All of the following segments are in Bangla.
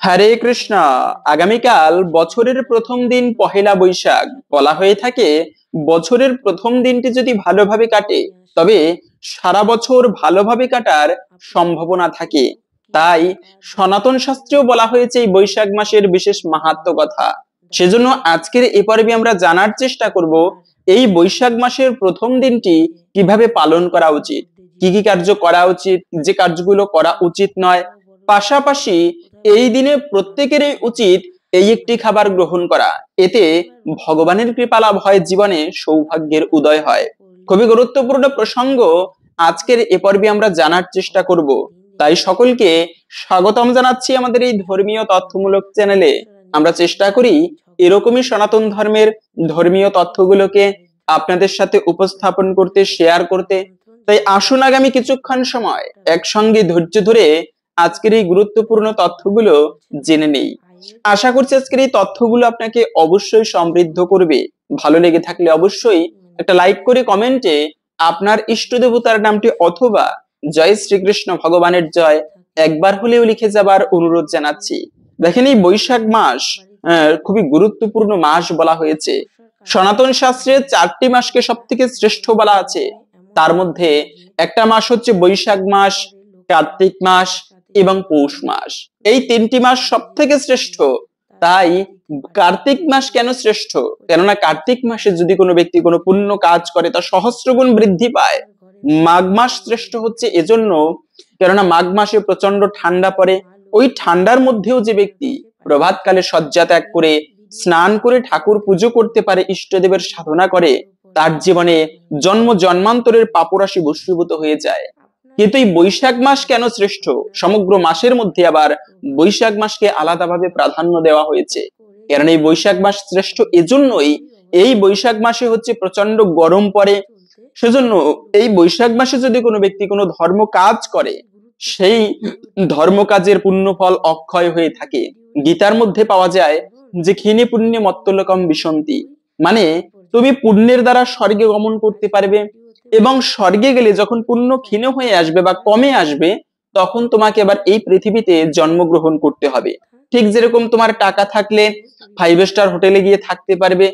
হরে কৃষ্ণ। আগামীকাল বছরের প্রথম দিন পহেলা বৈশাখ। বলা হয়ে থাকে বছরের প্রথম দিনটি যদি ভালোভাবে কাটে তবে সারা বছর ভালোভাবে কাটার সম্ভাবনা থাকে। তাই সনাতন শাস্ত্রেও বলা হয়েছে এই বৈশাখ মাসের বিশেষ মাহাত্ম্য কথা। সেজন্য আজকের এই পর্বে আমরা জানার চেষ্টা করব এই বৈশাখ মাসের প্রথম দিনটি কিভাবে পালন করা উচিত, কি কি কার্য করা উচিত, যে কার্যগুলো করা উচিত নয়। পাশাপাশি এই দিনে প্রত্যেকেরই উচিত এই একটি খাবার গ্রহণ করা, এতে ভগবানের কৃপা লাভ হয়, জীবনে সৌভাগ্যের উদয় হয়। খুবই গুরুত্বপূর্ণ প্রসঙ্গ আজকের এ পর্বে আমরা জানার চেষ্টা করব। তাই সকলকে স্বাগতম জানাচ্ছি আমাদের এই ধর্মীয় তথ্যমূলক চ্যানেলে। আমরা চেষ্টা করি এরকমই সনাতন ধর্মের ধর্মীয় তথ্যগুলোকে আপনাদের সাথে উপস্থাপন করতে, শেয়ার করতে। তাই আসুন আগামী কিছুক্ষণ সময় একসঙ্গে ধৈর্য ধরে আজকের এই গুরুত্বপূর্ণ তথ্যগুলো জেনে নেই। আশা করছি আজকের এই তথ্যগুলো আপনাকে অবশ্যই সমৃদ্ধ করবে। ভালো লেগে থাকলে অবশ্যই একটা লাইক করে কমেন্টে আপনার ইষ্ট দেবতার নামটি অথবা জয় শ্রীকৃষ্ণ ভগবানের জয় একবার হলেও লিখে যাবার অনুরোধ জানাচ্ছি। দেখেন, এই বৈশাখ মাস খুবই গুরুত্বপূর্ণ মাস বলা হয়েছে। সনাতন শাস্ত্রে 4টি মাসকে সব থেকে শ্রেষ্ঠ বলা আছে। তার মধ্যে একটা মাস হচ্ছে বৈশাখ মাস, কার্তিক মাস এবং পৌষ মাস। এই 3টি মাস সব থেকে শ্রেষ্ঠ। তাই কার্তিক মাস কেন শ্রেষ্ঠ? কেননা কার্তিক মাসে যদি কোনো ব্যক্তি কোনো পুণ্য কাজ করে তা সহস্রগুণ বৃদ্ধি পায়। মাঘ মাস শ্রেষ্ঠ হচ্ছে এজন্য কেননা মাঘ মাসে প্রচন্ড ঠান্ডা পড়ে। ওই ঠান্ডার মধ্যেও যে ব্যক্তি প্রভাতকালে শয্যা ত্যাগ করে স্নান করে ঠাকুর পুজো করতে পারে, ইষ্টদেবের সাধনা করে, তার জীবনে জন্ম জন্মান্তরের পাপরাশি বশীভূত হয়ে যায়। কিন্তু এই বৈশাখ মাস কেন শ্রেষ্ঠ? সমগ্র মাসের মধ্যে আবার বৈশাখ মাসকে আলাদাভাবে প্রাধান্য দেওয়া হয়েছে। কারণ এই বৈশাখ মাস শ্রেষ্ঠ এজন্যই, এই বৈশাখ মাসে হচ্ছে প্রচন্ড গরম পড়ে। সেজন্য এই বৈশাখ মাসে যদি কোনো ব্যক্তি কোনো ধর্ম কাজ করে, সেই ধর্ম কাজের পুণ্য ফল অক্ষয় হয়ে থাকে। গীতার মধ্যে পাওয়া যায় যে ক্ষীণে পুণ্যে মত্তলোকম বিশন্তি, মানে তুমি পুণ্যের দ্বারা স্বর্গে গমন করতে পারবে এবং স্বর্গে গেলে যখন পুণ্য ক্ষীণ হয়ে আসবে বা কমে আসবে তখন তোমাকে আবার এই পৃথিবীতে জন্মগ্রহণ করতে হবে। ঠিক যেরকম তোমার টাকা থাকলে 5 স্টার হোটেলে গিয়ে থাকতে পারবে,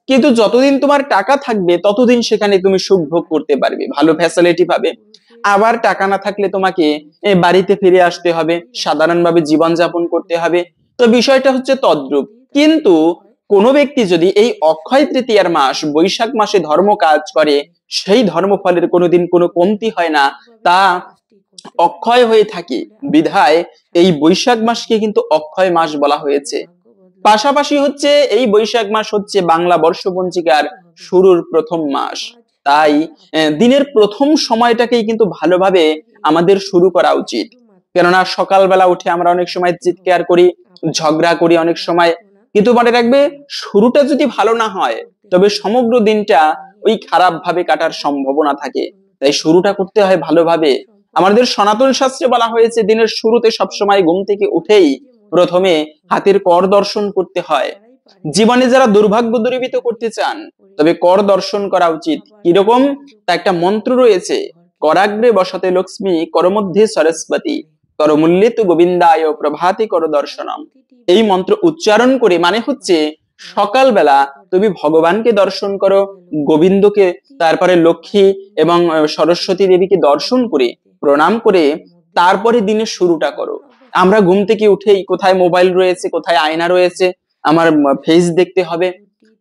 কিন্তু যতদিন তোমার টাকা থাকবে ততদিন সেখানে তুমি সুখ ভোগ করতে পারবে, ভালো ফ্যাসিলিটি পাবে। আবার টাকা না থাকলে তোমাকে বাড়িতে ফিরে আসতে হবে, সাধারণভাবে জীবন যাপন করতে হবে। তো বিষয়টা হচ্ছে তদ্রূপ। কিন্তু কোন ব্যক্তি যদি এই অক্ষয় তৃতীয়ার মাস বৈশাখ মাসে ধর্ম কাজ করে, সেই ধর্মফলের কোনোদিন কোনো কমতি হয় না, তা অক্ষয় হয়ে থাকে। বিধায় এই বৈশাখ মাসকে কিন্তু অক্ষয় মাস বলা হয়েছে। পাশাপাশি হচ্ছে এই বৈশাখ মাস হচ্ছে বাংলা বর্ষপঞ্জিকার শুরুর প্রথম মাস। তাই দিনের প্রথম সময়টাকেই কিন্তু ভালোভাবে আমাদের শুরু করা উচিত। কেননা সকালবেলা উঠে আমরা অনেক সময় চিৎকার করি, ঝগড়া করি অনেক সময়, কিন্তু মনে রাখবে শুরুটা যদি ভালো না হয় তবে সমগ্র দিনটা ওই খারাপ ভাবে কাটার সম্ভাবনা থাকে। তাই শুরুটা করতে হয় ভালোভাবে। আমাদের সনাতন শাস্ত্রে বলা হয়েছে দিনের শুরুতে সবসময় ঘুম থেকে উঠেই প্রথমে হাতের কর দর্শন করতে হয়। জীবনে যারা দুর্ভাগ্য দূরীভূত করতে চান তবে কর দর্শন করা উচিত। কিরকম? তা একটা মন্ত্র রয়েছে, করাগ্রে বসতে লক্ষ্মী করমধ্যে সরস্বতী করমূল্যে তু গোবিন্দায় প্রভাতে কর দর্শনম। এই মন্ত্র উচ্চারণ করে মানে হচ্ছে সকালবেলা তুমি ভগবানকে দর্শন করো, গোবিন্দকে, তারপরে লক্ষ্মী এবং সরস্বতী দেবীকে দর্শন করে প্রণাম করে তারপরে দিনের শুরুটা করো। আমরা ঘুম থেকে উঠেই কোথায় মোবাইল রয়েছে, কোথায় আয়না রয়েছে, আমার ফেস দেখতে হবে,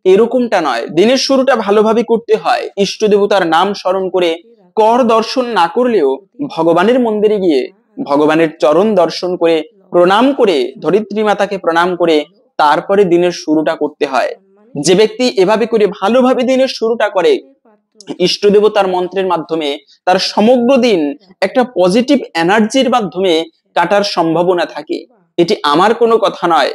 এরকমটা নয়। দিনের শুরুটা ভালোভাবে করতে হয় ইষ্ট দেবতার নাম স্মরণ করে। কর দর্শন না করলেও ভগবানের মন্দিরে গিয়ে ভগবানের চরণ দর্শন করে প্রণাম করে ধরিত্রী মাতাকে প্রণাম করে তারপরে দিনের শুরুটা করতে হয়। যে ব্যক্তি এভাবে করে ভালোভাবে দিনের শুরুটা করে ইষ্ট দেবতার মন্ত্রের মাধ্যমে, তার সমগ্র দিন একটা পজিটিভ এনার্জির মাধ্যমে কাটার সম্ভাবনা থাকে। এটি আমার কোনো কথা নয়।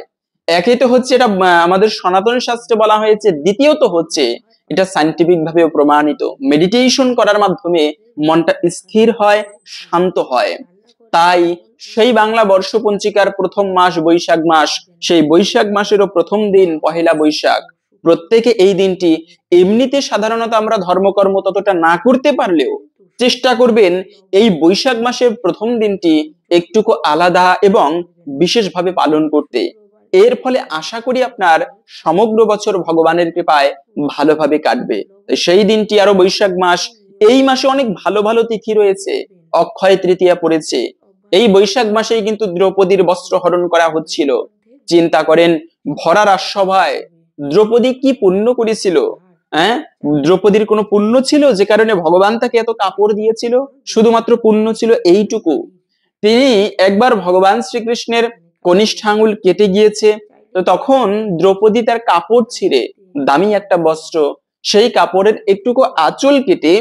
একে তো হচ্ছে এটা আমাদের সনাতন শাস্ত্রে বলা হয়েছে, দ্বিতীয়ত হচ্ছে এটা সায়েন্টিফিক ভাবেও প্রমাণিত। মেডিটেশন করার মাধ্যমে মনটা স্থির হয়, শান্ত হয়। তাই সেই বাংলা বর্ষপঞ্জিকার প্রথম মাস বৈশাখ মাস, সেই বৈশাখ মাসেরও প্রথম দিন পহেলা বৈশাখ। প্রত্যেকে এই দিনটি, এমনিতে সাধারণত আমরা ধর্মকর্ম ততটা না করতে পারলেও চেষ্টা করবেন এই বৈশাখ মাসের প্রথম দিনটি একটুকু আলাদা এবং বিশেষভাবে পালন করতে। এর ফলে আশা করি আপনার সমগ্র বছর ভগবানের কৃপায় ভালোভাবে কাটবে। সেই দিনটি আরো বৈশাখ মাস, এই মাসে অনেক ভালো ভালো তিথি রয়েছে। অক্ষয় তৃতীয়া পড়েছে এই বৈশাখ মাসেই, কিন্তু দ্রৌপদীর বস্ত্র হরণ করা হচ্ছিল। চিন্তা করেন, ভরা রাজসভায় দ্রৌপদী কি পুণ্য করেছিল? হ্যাঁ, দ্রৌপদীর কোনো পুণ্য ছিল যে কারণে ভগবান তাকে এত কাপড় দিয়েছিল? শুধুমাত্র পুণ্য ছিল এইটুকু, তিনি একবার ভগবান শ্রীকৃষ্ণের কনিষ্ঠ আঙুল কেটে গিয়েছে, তো তখন দ্রৌপদী তার কাপড় ছিঁড়ে, দামি একটা বস্ত্র, সেই কাপড়ের একটুকু আঁচল কেটে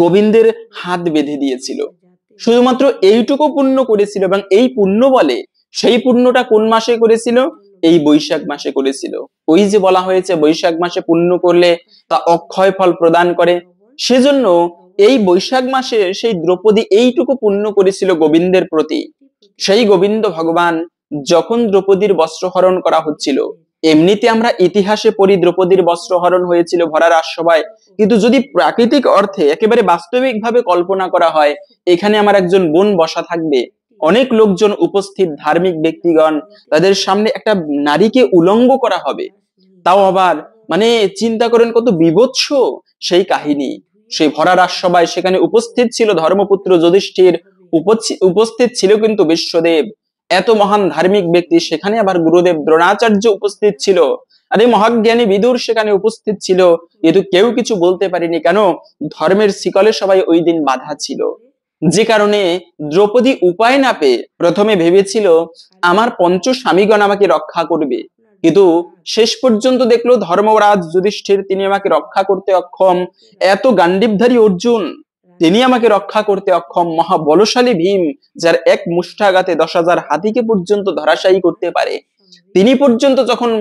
গোবিন্দের হাত বেঁধে দিয়েছিল। শুধুমাত্র এইটুকু পুণ্য করেছিল, এবং এই পুণ্য বলে, সেই পুণ্যটা কোন মাসে করেছিল? এই বৈশাখ মাসে করেছিল। ওই যে বলা হয়েছে বৈশাখ মাসে পুণ্য করলে তা অক্ষয় ফল প্রদান করে, সেজন্য এই বৈশাখ মাসে সেই দ্রৌপদী এইটুকু পুণ্য করেছিল গোবিন্দের প্রতি। সেই গোবিন্দ ভগবান যখন দ্রৌপদীর বস্ত্রহরণ করা হচ্ছিল, এমনিতে আমরা ইতিহাসে পড়ি দ্রৌপদীর বস্ত্রহরণ হয়েছিল ভরা রাজসভায়, কিন্তু যদি প্রাকৃতিক অর্থে একেবারে বাস্তবিক ভাবে কল্পনা করা হয়, এখানে আমার একজন বোন বসা থাকবে, অনেক লোকজন উপস্থিত, ধার্মিক ব্যক্তিগণ, তাদের সামনে একটা নারীকে উলঙ্গ করা হবে, তাও আবার মানে চিন্তা করেন কত বিভৎস সেই কাহিনী। সেই ভরা রাজসভায় সেখানে উপস্থিত ছিল ধর্মপুত্র যুধিষ্ঠির, উপস্থিত ছিল কিন্তু বিশ্বদেব, এত মহান ধার্মিক ব্যক্তি, সেখানে আবার গুরুদেব দ্রোণাচার্য উপস্থিত ছিল, আরে মহাজ্ঞানী বিদুর সেখানে উপস্থিত ছিল, কিন্তু কেউ কিছু বলতে পারেনি। কেন? ধর্মের শিকলে সবাই ওই দিন বাধা ছিল। যে কারণে দ্রৌপদী উপায় না পেয়ে প্রথমে ভেবেছিল আমার পঞ্চ স্বামীগণ আমাকে রক্ষা করবে, কিন্তু শেষ পর্যন্ত দেখলো ধর্মরাজ যুধিষ্ঠির তিনি আমাকে রক্ষা করতে অক্ষম, এত গান্ডীবধারী অর্জুন তিনি আমাকে রক্ষা করতে অক্ষম, মহাবলশালী ভীম যার এক মুষ্ঠাঘাতে 10,000 হাতিকে পর্যন্ত ধরাশায়ী করতে পারে, তিনি পর্যন্ত যখন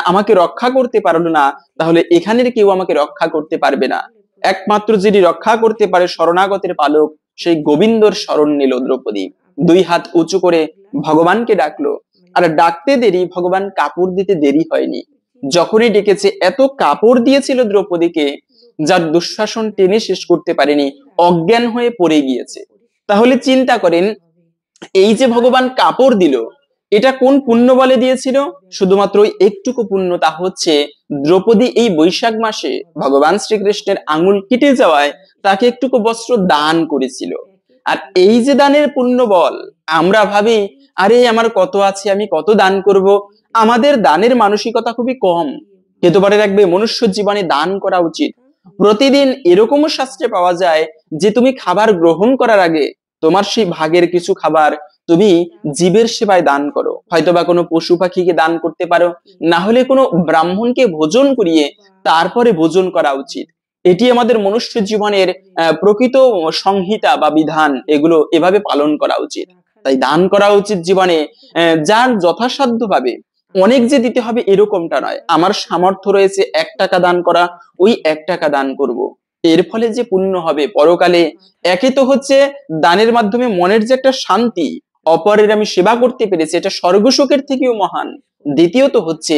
আমাকে রক্ষা করতে পারলো না, তাহলে এখানের কেউ আমাকে রক্ষা করতে পারবে না। একমাত্র যিনি রক্ষা করতে পারে শরণাগতের পালক, সেই গোবিন্দর শরণ নিল দ্রৌপদী, দুই হাত উঁচু করে ভগবানকে ডাকলো। আর ডাকতে দেরি, ভগবান কাপড় দিতে দেরি হয়নি। যখনই ডেকেছে এত কাপড় দিয়েছিল দ্রৌপদীকে, যার দুঃশাসন টেনে শেষ করতে পারেনি, অজ্ঞান হয়ে পড়ে গিয়েছে। তাহলে চিন্তা করেন, এই যে ভগবান কাপড় দিল, এটা কোন পুণ্য বলে দিয়েছিল? শুধুমাত্র একটুকু পুণ্য, তা হচ্ছে দ্রৌপদী এই বৈশাখ মাসে ভগবান শ্রীকৃষ্ণের আঙুল কেটে যাওয়ায় তাকে একটুকু বস্ত্র দান করেছিল। আর এই যে দানের পুণ্য বল, আমরা ভাবি আরে আমার কত আছে, আমি কত দান করব, আমাদের দানের মানসিকতা খুবই কম। কিন্তু পরে রাখবে, মনুষ্য জীবনে দান করা উচিত। প্রতিদিন এরকমও শাস্ত্রে পাওয়া যায় যে তুমি খাবার গ্রহণ করার আগে তোমার সেই ভাগের কিছু খাবার তুমি জীবের সেবায় দান করো, হয়তোবা কোনো পশু পাখিকে দান করতে পারো, না হলে কোনো ব্রাহ্মণকে ভোজন করিয়ে তারপরে ভোজন করা উচিত। এটি আমাদের মনুষ্য জীবনের প্রকৃত সংহিতা বা বিধান, এগুলো এভাবে পালন করা উচিত। তাই দান করা উচিত জীবনে, যার যথাসাধ্য ভাবে। অনেক যে দিতে হবে এরকমটা নয়, আমার সামর্থ্য রয়েছে 1 টাকা দান করা, ওই 1 টাকা দান করব। এর ফলে যে পুণ্য হবে পরকালে, একে তো হচ্ছে দানের মাধ্যমে মনের যে একটা শান্তি, অপরের আমি সেবা করতে পেরেছি, এটা স্বর্গসুখের থেকেও মহান। দ্বিতীয়ত হচ্ছে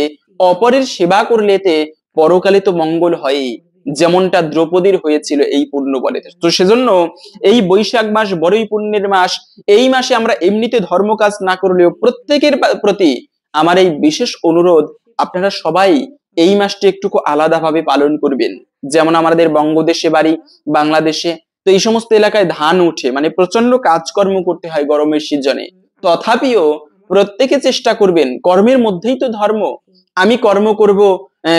অপরের সেবা করলে এতে পরকালে তো মঙ্গল হয়ই, যেমনটা দ্রৌপদীর হয়েছিল এই পুণ্য বলে। তো সেজন্য এই বৈশাখ মাস বড়ই পুণ্যের মাস। এই মাসে আমরা এমনিতে ধর্মকাজ না করলেও প্রত্যেকের প্রতি আমার এই বিশেষ অনুরোধ, আপনারা সবাই এই মাসটি একটুকু আলাদাভাবে পালন করবেন। যেমন আমাদের বঙ্গদেশে বাড়ি, বাংলাদেশে, তো এই সমস্ত এলাকায় ধান উঠে, মানে প্রচন্ড কাজকর্ম করতে হয় গরমের সিজনে। তথাপিও প্রত্যেকে চেষ্টা করবেন, কর্মের মধ্যেই তো ধর্ম, আমি কর্ম করব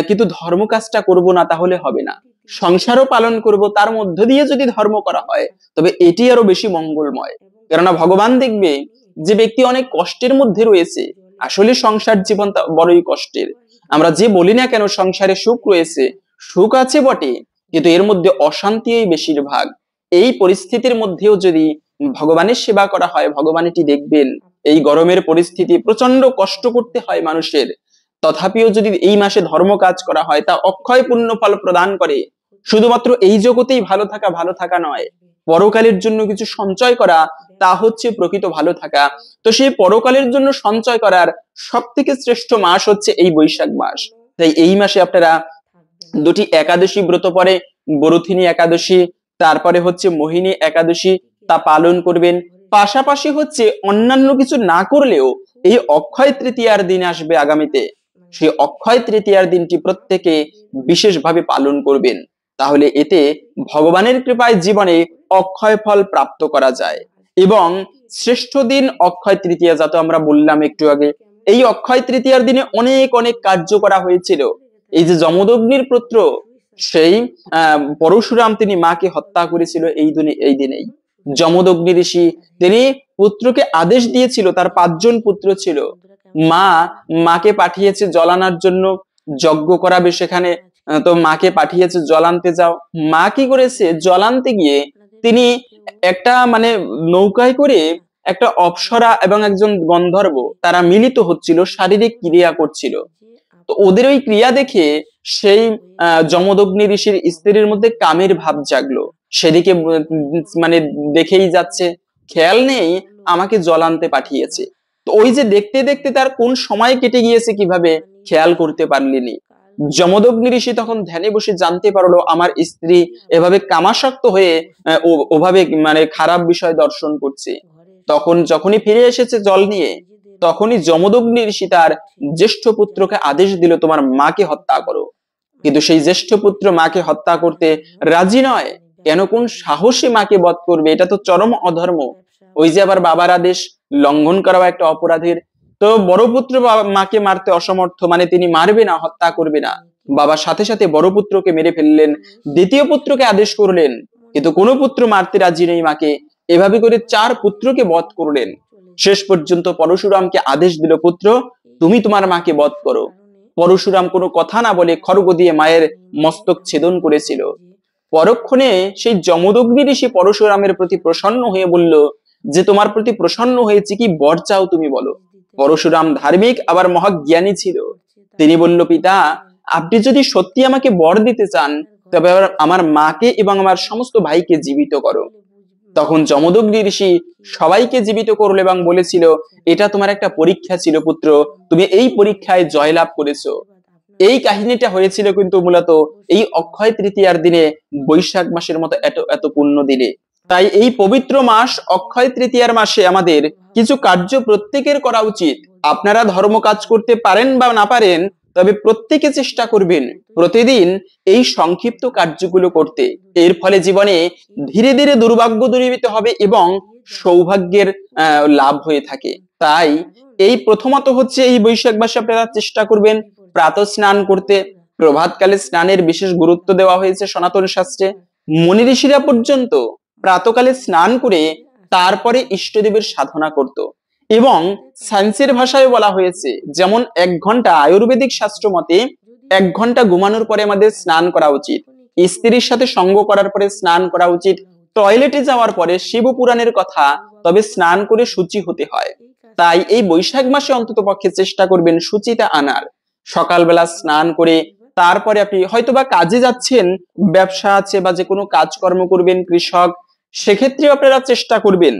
কিন্তু ধর্ম কাজটা করব না, তাহলে হবে না। সংসারও পালন করব, তার মধ্য দিয়ে যদি ধর্ম করা হয় তবে এটি আরো বেশি মঙ্গলময়। কেননা ভগবান দেখবে যে ব্যক্তি অনেক কষ্টের মধ্যে রয়েছে, আসলে সংসার জীবন বড়ই কষ্টের। আমরা যে বলি না কেন সংসারে সুখ রয়েছে, সুখ আছে বটে, কিন্তু এর মধ্যে অশান্তি বেশিরভাগ। এই পরিস্থিতির মধ্যেও যদি ভগবানের সেবা করা হয়, ভগবান এটি দেখবেন। এই গরমের পরিস্থিতি প্রচন্ড কষ্ট করতে হয় মানুষের, তথাপিও যদি এই মাসে ধর্ম কাজ করা হয়, তা অক্ষয় পুণ্য ফল প্রদান করে। শুধুমাত্র এই জগতেই ভালো থাকা নয়, পরকালের জন্য কিছু সঞ্চয় করা, তা হচ্ছে প্রকৃত ভালো থাকা। তো সেই পরকালের জন্য সঞ্চয় করার সব থেকে শ্রেষ্ঠ মাস হচ্ছে এই বৈশাখ মাস। তাই এই মাসে আপনারা 2টি একাদশী ব্রত পরে, বরুথিনী একাদশী, তারপরে হচ্ছে মোহিনী একাদশী, তা পালন করবেন। পাশাপাশি হচ্ছে অন্যান্য কিছু না করলেও এই অক্ষয় তৃতীয়ার দিন আসবে আগামীতে, সেই অক্ষয় তৃতীয়ার দিনটি প্রত্যেকে বিশেষভাবে পালন করবেন। তাহলে এতে ভগবানের কৃপায় জীবনে অক্ষয় ফল প্রাপ্ত করা যায়। এবং শ্রেষ্ঠ দিন অক্ষয় তৃতীয়া, যা তো আমরা বললাম একটু আগে, এই অক্ষয় তৃতীয়ার দিনে অনেক অনেক কার্য করা হয়েছিল। এই যে যমদগ্নির পুত্র সেই পরশুরাম, তিনি মাকে হত্যা করেছিল এই দিনেই। যমদগ্নি ঋষি তিনি পুত্রকে আদেশ দিয়েছিল, তার 5 জন পুত্র ছিল, মাকে পাঠিয়েছে জল আনার জন্য, যজ্ঞ করাবে সেখানে। তো মাকে পাঠিয়েছে জল আনতে যাও। মা কি করেছে, জল আনতে গিয়ে তিনি একটা মানে নৌকায় করে একটা অপ্সরা এবং একজন গন্ধর্ব তারা মিলিত হচ্ছিল, শারীরিক ক্রিয়া করছিল। তো ওদের ওই ক্রিয়া দেখে সেই যমদগ্নি ঋষির স্ত্রীর মধ্যে কামের ভাব জাগলো। সেদিকে মানে দেখেই যাচ্ছে, খেয়াল নেই আমাকে জল আনতে পাঠিয়েছে। তো ওই যে দেখতে দেখতে তার কোন সময় কেটে গিয়েছে কিভাবে খেয়াল করতে পারলেনি। যমদগ্নি ঋষি তখন ধ্যানে বসে জানতে পারলো আমার স্ত্রী এভাবে কামাসক্ত হয়ে ওভাবে মানে খারাপ বিষয় দর্শন করছে। তখন যখনই ফিরে এসেছে জল নিয়ে, তখনই যমদগ্নি ঋষি তার জ্যেষ্ঠ পুত্রকে আদেশ দিল তোমার মাকে হত্যা করো। কিন্তু সেই জ্যেষ্ঠ পুত্র মাকে হত্যা করতে রাজি নয়। কেন, কোন সাহসী মাকে বধ করবে? এটা তো চরম অধর্ম। ওই যে আবার বাবার আদেশ লঙ্ঘন করা একটা অপরাধের। তো বড় পুত্র মাকে মারতে অসমর্থ, মানে তিনি মারবে না, হত্যা করবে না। বাবার সাথে সাথে বড় পুত্রকে মেরে ফেললেন, দ্বিতীয় পুত্রকে আদেশ করলেন, কিন্তু কোনো পুত্র মারতে রাজি নেই মাকে। এভাবে করে 4 পুত্রকে বধ করলেন। শেষ পর্যন্ত পরশুরামকে আদেশ দিল, পুত্র তুমি তোমার মাকে বধ করো। পরশুরাম কোনো কথা না বলে খড়গ দিয়ে মায়ের মস্তক ছেদন করেছিল। পরক্ষণে সেই যমদগ্নি ঋষি পরশুরামের প্রতি প্রসন্ন হয়ে বলল যে তোমার প্রতি প্রসন্ন হয়েছে, কি বর চাও তুমি বলো। পরশুরাম ধার্মিক আবার মহাজ্ঞানী ছিল। তিনি বলল, পিতা আপনি যদি সত্যি আমাকে বর দিতে চান তবে আমার মাকে এবং আমার সমস্ত ভাইকে জীবিত করো। তখন যমদগ্নি ঋষি সবাইকে জীবিত করলো এবং বলেছিল, এটা তোমার একটা পরীক্ষা ছিল পুত্র, তুমি এই পরীক্ষায় জয়লাভ করেছো। এই কাহিনীটা হয়েছিল কিন্তু মূলত এই অক্ষয় তৃতীয়ার দিনে, বৈশাখ মাসের মতো এত এত পুণ্য দিনে। তাই এই পবিত্র মাস অক্ষয় তৃতীয়ার মাসে আমাদের কিছু কার্য প্রত্যেকের করা উচিত। আপনারা ধর্ম কাজ করতে পারেন বা না পারেন, তবে প্রত্যেকে চেষ্টা করবেন প্রতিদিন এই সংক্ষিপ্ত কার্যগুলো করতে। এর ফলে জীবনে ধীরে ধীরে দুর্ভাগ্য দূরীভূত হবে এবং সৌভাগ্যের লাভ হয়ে থাকে। তাই এই প্রথমত হচ্ছে এই বৈশাখ মাসে আপনারা চেষ্টা করবেন প্রাতঃ স্নান করতে। প্রভাতকালে স্নানের বিশেষ গুরুত্ব দেওয়া হয়েছে সনাতন শাস্ত্রে। মুনি ঋষিরা পর্যন্ত প্রাতঃকালে স্নান করে তারপরে ইষ্টদেবের সাধনা করত। এবং সায়েন্সের ভাষায় বলা হয়েছে, যেমন 1 ঘন্টা আয়ুর্বেদিক শাস্ত্র মতে 1 ঘন্টা ঘুমানোর পরে আমাদের স্নান করা উচিত, স্ত্রীর সাথে সঙ্গ করার পরে স্নান করা উচিত, টয়লেটে যাওয়ার পরে শিব পুরাণের কথা, তবে স্নান করে শুচি হতে হয়। তাই এই বৈশাখ মাসে অন্তত পক্ষে চেষ্টা করবেন শুচিটা আনার। সকালবেলা স্নান করে তারপরে আপনি হয়তোবা কাজে যাচ্ছেন, ব্যবসা আছে বা যে কোনো কাজকর্ম করবেন, কৃষক, সেক্ষেত্রে আপনারা চেষ্টা করবেন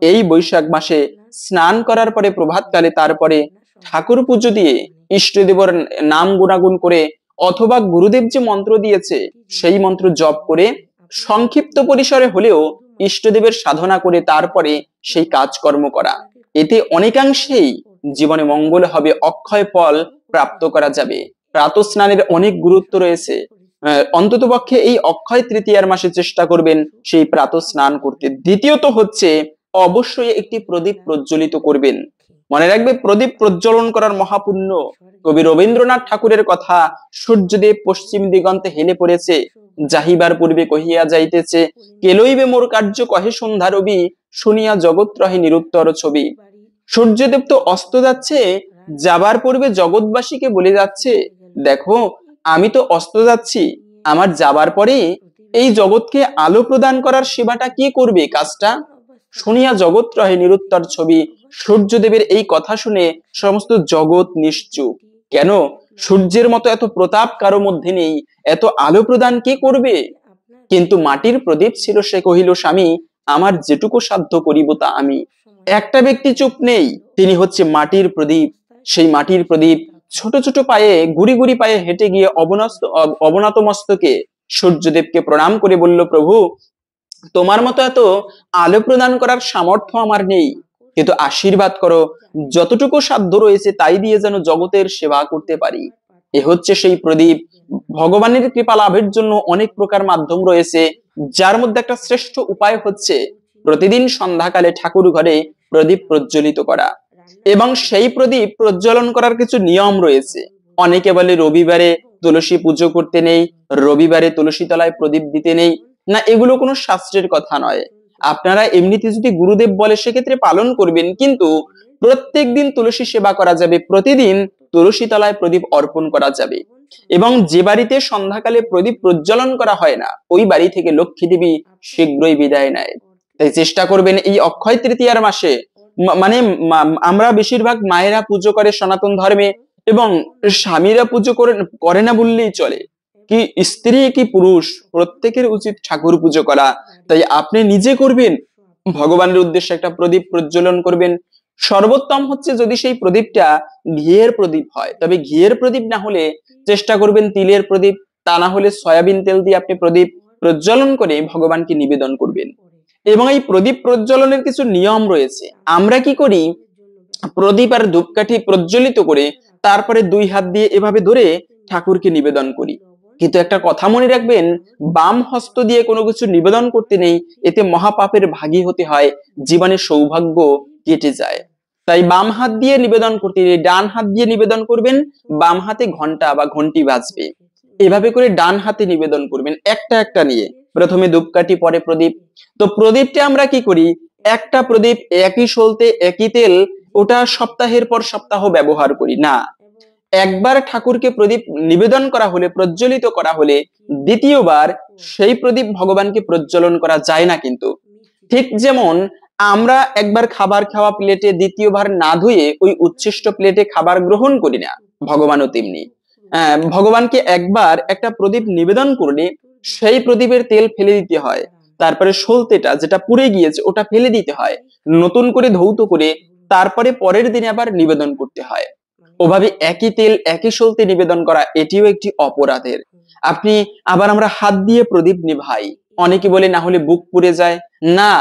এই বৈশাখ মাসে স্নান করার পরে প্রভাতকালে তারপরে ঠাকুর পুজো দিয়ে ইষ্টদেবের নাম গুণাগুণ করে, অথবা গুরুদেব যে মন্ত্র দিয়েছে সেই মন্ত্র জপ করে সংক্ষিপ্ত পরিসরে হলেও ইষ্টদেবের সাধনা করে তারপরে সেই কাজকর্ম করা। এতে অনেকাংশেই জীবনে মঙ্গল হবে, অক্ষয় ফল প্রাপ্ত করা যাবে। প্রাতঃ স্নানের অনেক গুরুত্ব রয়েছে। অন্তত পক্ষে এই অক্ষয় তৃতীয়ার মাসে চেষ্টা করবেন সেই প্রাতঃ স্নান করতে। দ্বিতীয়ত হচ্ছে অবশ্যই একটি প্রদীপ প্রজ্বলিত করবেন। মনে রাখবে, প্রদীপ প্রজ্বলন করার মহাপুণ্য। কবি রবীন্দ্রনাথ ঠাকুরের কথা, সূর্যদেব পশ্চিম দিগন্তে হেলে পড়েছে, যাহিবার পূর্বে কহিয়া যাইতেছে, কেলইবে মোর কার্য কহে সন্ধ্যা রবি, শুনিয়া জগৎ রহে নিরুত্তর ছবি। সূর্যদেব তো অস্ত যাচ্ছে, যাবার পূর্বে জগৎবাসীকে বলে যাচ্ছে, দেখো আমি তো অস্ত যাচ্ছি, আমার যাবার পরে এই জগৎকে আলো প্রদান করার সেবাটা কে করবে, কাজটা। শুনিয়া জগৎ রহে নিরুত্তর ছবি। সূর্যদেবের এই কথা শুনে সমস্ত জগৎ নিশ্চুপ। কেন, সূর্যের মতো এত প্রতাপ কারো মধ্যে নেই, এত আলো প্রদান কে করবে। কিন্তু মাটির প্রদীপ ছিল, সে কহিল, স্বামী আমার যেটুকু সাধ্য করিব তা আমি। একটা ব্যক্তি চুপ নেই, তিনি হচ্ছে মাটির প্রদীপ। সেই মাটির প্রদীপ ছোট ছোট পায়ে, গুড়ি গুড়ি পায়ে হেঁটে গিয়ে অবনত মস্তকে সূর্যদেবকে প্রণাম করে বলল, প্রভু তোমার মতো এত আলো প্রদান করার সামর্থ্য আমার নেই, কিন্তু আশীর্বাদ করো, যতটুকু সাধ্য রয়েছে তাই দিয়ে যেন জগতের সেবা করতে পারি। এ হচ্ছে সেই প্রদীপ। ভগবানের কৃপা লাভের জন্য অনেক প্রকার মাধ্যম রয়েছে, যার মধ্যে একটা শ্রেষ্ঠ উপায় হচ্ছে প্রতিদিন সন্ধ্যাকালে ঠাকুর ঘরে প্রদীপ প্রজ্বলিত করা। এবং সেই প্রদীপ প্রজ্বলন করার কিছু নিয়ম রয়েছে। অনেকে বলে রবিবারে তুলসী পুজো করতে নেই, রবিবারে তুলসী তলায় প্রদীপ দিতে নেই। না, এগুলো কোনো শাস্ত্রের কথা নয়। আপনারা এমনিতে যদি গুরুদেব বলে সেক্ষেত্রে পালন করবেন, কিন্তু প্রত্যেক দিন তুলসী সেবা করা যাবে, প্রতিদিন তুলসী তলায় প্রদীপ অর্পণ করা যাবে। এবং যে বাড়িতে সন্ধ্যাকালে প্রদীপ প্রজ্বলন করা হয় না, ওই বাড়ি থেকে লক্ষ্মী দেবী শীঘ্রই বিদায় নেয়। তাই চেষ্টা করবেন এই অক্ষয় তৃতীয়ার মাসে, মানে আমরা বেশিরভাগ মায়েরা পুজো করে সনাতন ধর্মে, এবং স্বামীরা পুজো করে না বললেই চলে। কি স্ত্রী কি পুরুষ প্রত্যেকের উচিত ঠাকুর পুজো করা। তাই আপনি নিজে করবেন, ভগবানের উদ্দেশ্যে একটা প্রদীপ প্রজ্বলন করবেন। সর্বোত্তম হচ্ছে যদি সেই প্রদীপটা ঘিয়ের প্রদীপ হয়, তবে ঘিয়ের প্রদীপ না হলে চেষ্টা করবেন তিলের প্রদীপ, তা না হলে সয়াবিন তেল দিয়ে আপনি প্রদীপ প্রজ্বলন করে ভগবানকে নিবেদন করবেন। এবং এই প্রদীপ প্রজ্বলনের কিছু নিয়ম রয়েছে। আমরা কি করি, প্রদীপ আর ধূপকাঠি প্রজ্বলিত করে তারপরে দুই হাত দিয়ে এভাবে ধরে ঠাকুরকে নিবেদন করি। কিন্তু একটা কথা মনে রাখবেন, বাম হস্ত দিয়ে কোনো কিছু নিবেদন করতে নেই, এতে মহাপাপের ভাগী হতে হয়, জীবনের সৌভাগ্য কেটে যায়। তাই বাম হাত দিয়ে নিবেদন করতে নেই, ডান হাত দিয়ে নিবেদন করবেন, বাম হাতে ঘন্টা বা ঘন্টি বাজবে। এভাবে করে ডান হাতে নিবেদন করবেন, একটা একটা নিয়ে, প্রথমে ধূপকাঠি পরে প্রদীপ। তো প্রদীপটা আমরা কি করি, একটা প্রদীপ একই সলতে একই তেল, ওটা সপ্তাহের পর সপ্তাহ ব্যবহার করি না। একবার ঠাকুরকে প্রদীপ নিবেদন করা হলে, প্রজ্বলিত করা হলে, দ্বিতীয়বার সেই প্রদীপ ভগবানকে প্রজ্বলন করা যায় না। কিন্তু ঠিক যেমন আমরা একবার খাবার খাওয়া প্লেটে দ্বিতীয়বার না ধুয়ে ওই উচ্ছিষ্ট প্লেটে খাবার গ্রহণ করি না, ভগবানও তেমনি। ভগবানকে একবার একটা প্রদীপ নিবেদন করলে সেই প্রদীপের তেল ফেলে দিতে হয়, তারপরে সলতেটা যেটা পুড়ে গিয়েছে ওটা ফেলে দিতে হয়, নতুন করে ধৌত করে তারপরে পরের দিনে আবার নিবেদন করতে হয়। ওভাবে একই তেল একই সলতে নিবেদন করা, এটিও একটি অপরাধের। আপনি আবার আমরা হাত দিয়ে প্রদীপ নিভাই, অনেকে বলে না হলে বুক পুড়ে যায়। না,